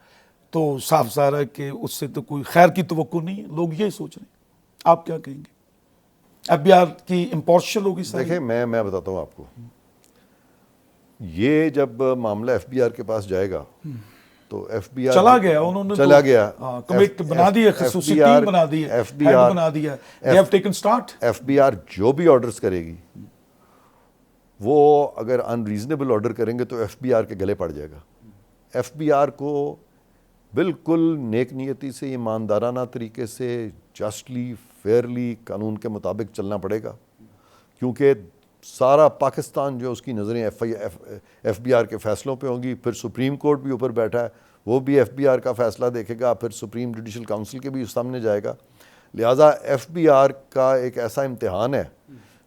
Speaker 1: تو صاف ظاہر ہے کہ اس سے تو کوئی خیر کی توقع نہیں ہے, لوگ یہ سوچ رہے ہیں. آپ کیا کہیں گے؟ ایف بی آر کی امپارشل ہوگی سر.
Speaker 2: دیکھیں میں بتاتا ہوں آپ کو, یہ جب معاملہ ایف بی آر کے پاس جائے گا تو ایف بی آر
Speaker 1: چلا گیا, انہوں نے
Speaker 2: چلا گیا,
Speaker 1: کمیٹ بنا دی ہے, خصوصی ٹیم بنا دی ہے,
Speaker 2: ایف بی آر
Speaker 1: بنا دیا ہے, they have taken start.
Speaker 2: F B R جو بھی آرڈرز کرے گی وہ اگر ان ریزنیبل آرڈر کریں گے تو ایف بی آر کے گلے پڑ جائے گا. ایف بی آر کو بالکل نیک نیتی سے, ایماندارانہ طریقے سے, جسٹلی, فیئرلی, قانون کے مطابق چلنا پڑے گا, کیونکہ سارا پاکستان جو اس کی نظریں ایف بی آر کے فیصلوں پہ ہوں گی. پھر سپریم کورٹ بھی اوپر بیٹھا ہے, وہ بھی ایف بی آر کا فیصلہ دیکھے گا, پھر سپریم جوڈیشل کاؤنسل کے بھی سامنے جائے گا. لہٰذا ایف بی آر کا ایک ایسا امتحان ہے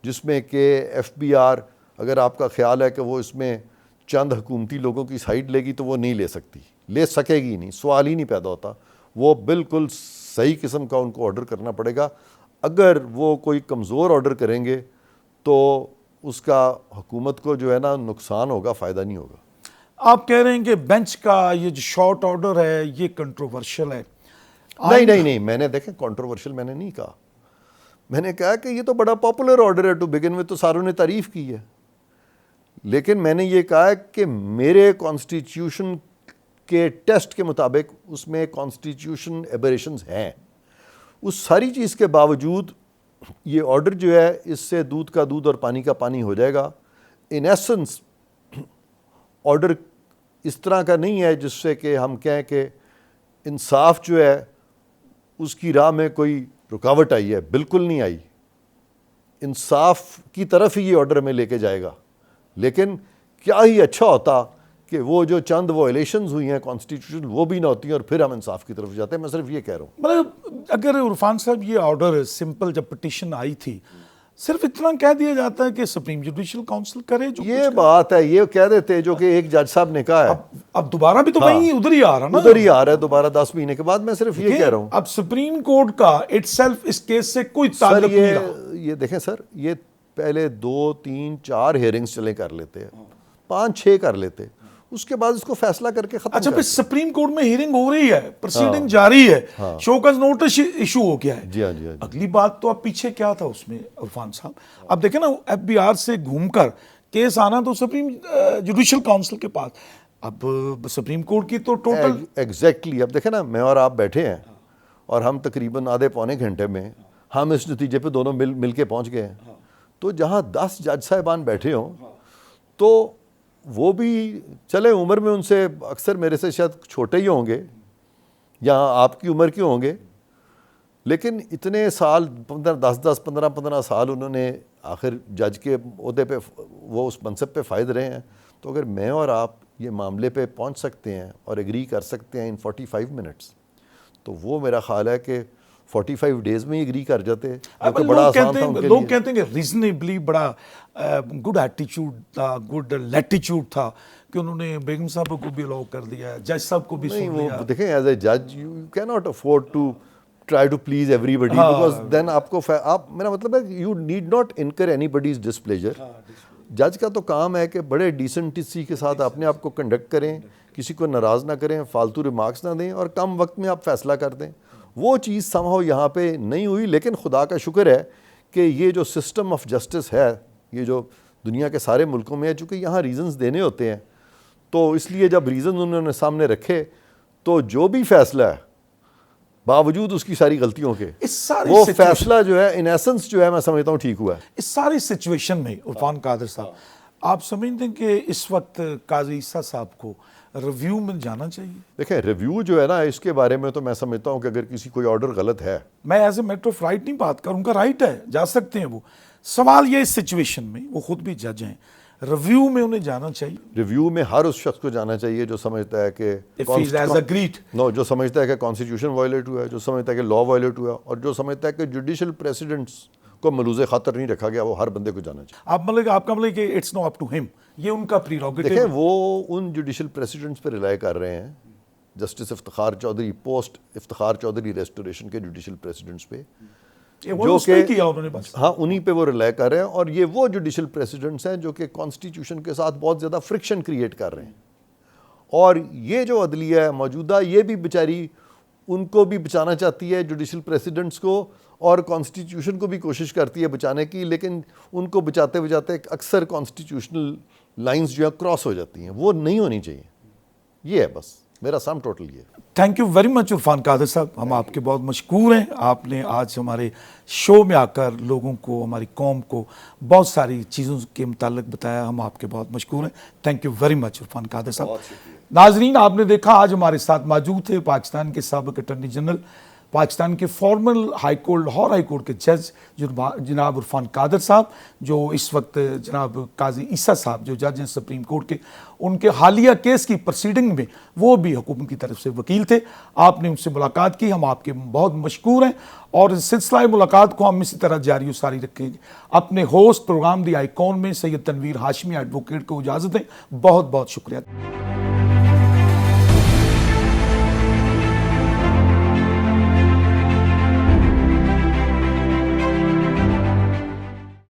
Speaker 2: جس میں کہ ایف بی آر, اگر آپ کا خیال ہے کہ وہ اس میں چند حکومتی لوگوں کی سائڈ لے گی تو وہ نہیں لے سکتی, لے سکے گی نہیں, سوال ہی نہیں پیدا ہوتا. وہ بالکل صحیح قسم کا ان کو آرڈر کرنا پڑے گا. اگر وہ کوئی کمزور آرڈر کریں گے تو اس کا حکومت کو جو ہے نا نقصان ہوگا, فائدہ نہیں ہوگا.
Speaker 1: آپ کہہ رہے ہیں کہ بینچ کا یہ جو شارٹ آرڈر ہے یہ کنٹروورشل ہے.
Speaker 2: نہیں, میں نے دیکھیں کنٹروورشل میں نے نہیں کہا. میں نے کہا کہ یہ تو بڑا پاپولر آرڈر ہے, ٹو بگن میں تو ساروں نے تعریف کی ہے. لیکن میں نے یہ کہا ہے کہ میرے کانسٹیٹیوشن کے ٹیسٹ کے مطابق اس میں کانسٹیٹیوشن ایبریشنز ہیں. اس ساری چیز کے باوجود یہ آرڈر جو ہے اس سے دودھ کا دودھ اور پانی کا پانی ہو جائے گا. ان ایسنس آرڈر اس طرح کا نہیں ہے جس سے کہ ہم کہیں کہ انصاف جو ہے اس کی راہ میں کوئی رکاوٹ آئی ہے. بالکل نہیں آئی. انصاف کی طرف ہی یہ آرڈر میں لے کے جائے گا. لیکن کیا ہی اچھا ہوتا کہ وہ جو چند وائلیشنز ہوئی ہیں کانسٹیٹیوشن وہ بھی نہ ہوتی ہیں اور پھر ہم انصاف کی طرف جاتے ہیں. میں صرف یہ کہہ رہا ہوں.
Speaker 1: مطلب اگر عرفان صاحب یہ آرڈر سمپل جب پٹیشن آئی تھی صرف اتنا کہہ دیا جاتا ہے کہ سپریم جوڈیشل کاؤنسل کرے جو
Speaker 2: یہ بات ہے, یہ کہہ دیتے جو کہ ایک جج صاحب نے کہا ہے.
Speaker 1: اب دوبارہ بھی تو وہیں ادھر ہی آ رہا نا,
Speaker 2: ادھر ہی آ رہا ہے دوبارہ 10 مہینے کے بعد. میں صرف یہ کہہ رہا ہوں
Speaker 1: اب سپریم کورٹ کا اٹ سیلف اس کیس سے کوئی تعلق نہیں رہا.
Speaker 2: یہ دیکھیں سر, یہ پہلے 2 3 4 ہیئرنگز چلے کر لیتے, 5 6 کر لیتے, اس کے بعد اس کو فیصلہ کر کے ختم.
Speaker 1: اچھا پھر سپریم کورٹ میں ہیئرنگ ہو رہی ہے, پروسیڈنگ جاری ہے, شو کاز نوٹس ایشو ہو گیا ہے.
Speaker 2: جی ہاں.
Speaker 1: اگلی بات تو اب پیچھے کیا تھا اس میں عرفان صاحب, اب دیکھیں نا ایف بی آر سے گھوم کر کیس آنا تو سپریم جوڈیشل کاؤنسل کے پاس. اب سپریم کورٹ کی تو ٹوٹل
Speaker 2: ایگزیکٹلی اب دیکھیں نا, میں اور آپ بیٹھے ہیں اور ہم تقریباً آدھے پونے گھنٹے میں ہم اس نتیجے پہ دونوں مل کے پہنچ گئے ہیں. تو جہاں 10 جج صاحبان بیٹھے ہوں تو وہ بھی چلے عمر میں ان سے اکثر میرے سے شاید چھوٹے ہی ہوں گے یا آپ کی عمر کے ہوں گے, لیکن اتنے سال 15 سال انہوں نے آخر جج کے عہدے پہ وہ اس منصب پہ فائز رہے ہیں. تو اگر میں اور آپ یہ معاملے پہ پہنچ سکتے ہیں اور ایگری کر سکتے ہیں ان 45 منٹس, تو وہ میرا خیال ہے کہ 45 ڈیز میں ہی ایگری کر جاتے.
Speaker 1: بڑا آسان تھا. لوگ کہتے ہیں کہ ریزنیبلی بڑا گڈ ایٹیچیوڈ تھا, گڈ لیٹیچیوڈ تھا کہ انہوں نے بیگم صاحب کو بھی الاؤ کر دیا, جج صاحب کو بھی سن لیا.
Speaker 2: دیکھیں ایز اے جج you can not afford to try to please everybody, because then آپ کو میرا مطلب ہے you need not incur anybody's displeasure. جج کا تو کام ہے کہ بڑے ڈیسنٹسی کے ساتھ اپنے آپ کو کنڈکٹ کریں, کسی کو ناراض نہ کریں, فالتو ریمارکس نہ دیں اور کم وقت میں آپ فیصلہ کر دیں. وہ چیز سمہو یہاں پہ نہیں ہوئی. لیکن خدا کا شکر ہے کہ یہ جو سسٹم آف جسٹس ہے, یہ جو دنیا کے سارے ملکوں میں ہے, چونکہ یہاں ریزنز دینے ہوتے ہیں, تو اس لیے جب ریزنز انہوں نے سامنے رکھے تو جو بھی فیصلہ ہے باوجود اس کی ساری غلطیوں کے وہ فیصلہ جو ہے ان ایسنس جو ہے میں سمجھتا ہوں ٹھیک ہوا ہے.
Speaker 1: اس ساری سچویشن میں عرفان قادر صاحب آپ سمجھتے ہیں کہ اس وقت قاضی عیسیٰ صاحب کو ریویو میں جانا چاہیے؟
Speaker 2: دیکھیں ریویو جو ہے نا اس کے بارے میں تو میں سمجھتا ہوں کہ اگر کسی کوئی آرڈر غلط ہے,
Speaker 1: میں as a matter of right نہیں بات کروں, ان کا رائٹ ہے, جا سکتے ہیں وہ. سوال یہ اس سچویشن میں وہ خود بھی جج ہیں, ریویو میں انہیں جانا چاہیے.
Speaker 2: ریویو میں ہر اس شخص کو جانا چاہیے جو سمجھتا ہے کہ جو سمجھتا ہے کہ کانسٹیٹیوشن وائلیٹ ہوا ہے, جو سمجھتا ہے کہ لا وائلیٹ ہوا, اور جو سمجھتا ہے کہ جوڈیشل پریسیڈنٹس کو ملوز خاطر نہیں رکھا گیا, وہ ہر بندے کو جانا چاہیے.
Speaker 1: آپ کا مطلب کہ اٹس نو اپ ٹو ہم, یہ ان کا پریروگیٹو.
Speaker 2: دیکھیں وہ ان جوڈیشل پریسیڈنٹس پہ ریلائی کر رہے ہیں, justice Iftikhar Chaudhry post Iftikhar Chaudhry restoration کے جوڈیشل پریسیڈنٹس پہ, جو کہ ہاں انہی پہ وہ ریلائی کر رہے ہیں. اور یہ وہ جوڈیشل پریسیڈنٹس ہیں جو کہ کانسٹیٹیوشن کے ساتھ بہت زیادہ فرکشن کریٹ کر رہے ہیں. اور یہ جو عدلیہ ہے موجودہ, یہ بھی بیچاری ان کو بھی بچانا چاہتی ہے, جوڈیشل پریسیڈنٹس کو, اور کانسٹیٹیوشن کو بھی کوشش کرتی ہے بچانے کی, لیکن ان کو بچاتے بچاتے اکثر کانسٹیٹیوشنل لائنز جو ہے کراس ہو جاتی ہیں, وہ نہیں ہونی چاہیے. یہ ہے بس. میرا سم ٹوٹل یہ.
Speaker 1: Thank you very much Irfan Qadir sahib, ہم آپ کے بہت مشکور ہیں. آپ نے آج ہمارے شو میں آ کر لوگوں کو, ہماری قوم کو بہت ساری چیزوں کے متعلق بتایا. ہم آپ کے بہت مشکور ہیں. Thank you very much Irfan Qadir sahib. ناظرین, آپ نے دیکھا آج ہمارے ساتھ موجود تھے پاکستان کے سابق اٹارنی جنرل, پاکستان کے former high court, Lahore high court کے جج جناب عرفان قادر صاحب, جو اس وقت جناب قاضی عیسیٰ صاحب جو جج ہیں سپریم کورٹ کے, ان کے حالیہ کیس کی پروسیڈنگ میں وہ بھی حکومت کی طرف سے وکیل تھے. آپ نے ان سے ملاقات کی, ہم آپ کے بہت مشکور ہیں. اور سلسلہ ملاقات کو ہم اسی طرح جاری و ساری رکھیں گے. اپنے ہوسٹ پروگرام دی آئیکن میں سید تنویر ہاشمی ایڈوکیٹ کو اجازت دیں. بہت بہت شکریہ.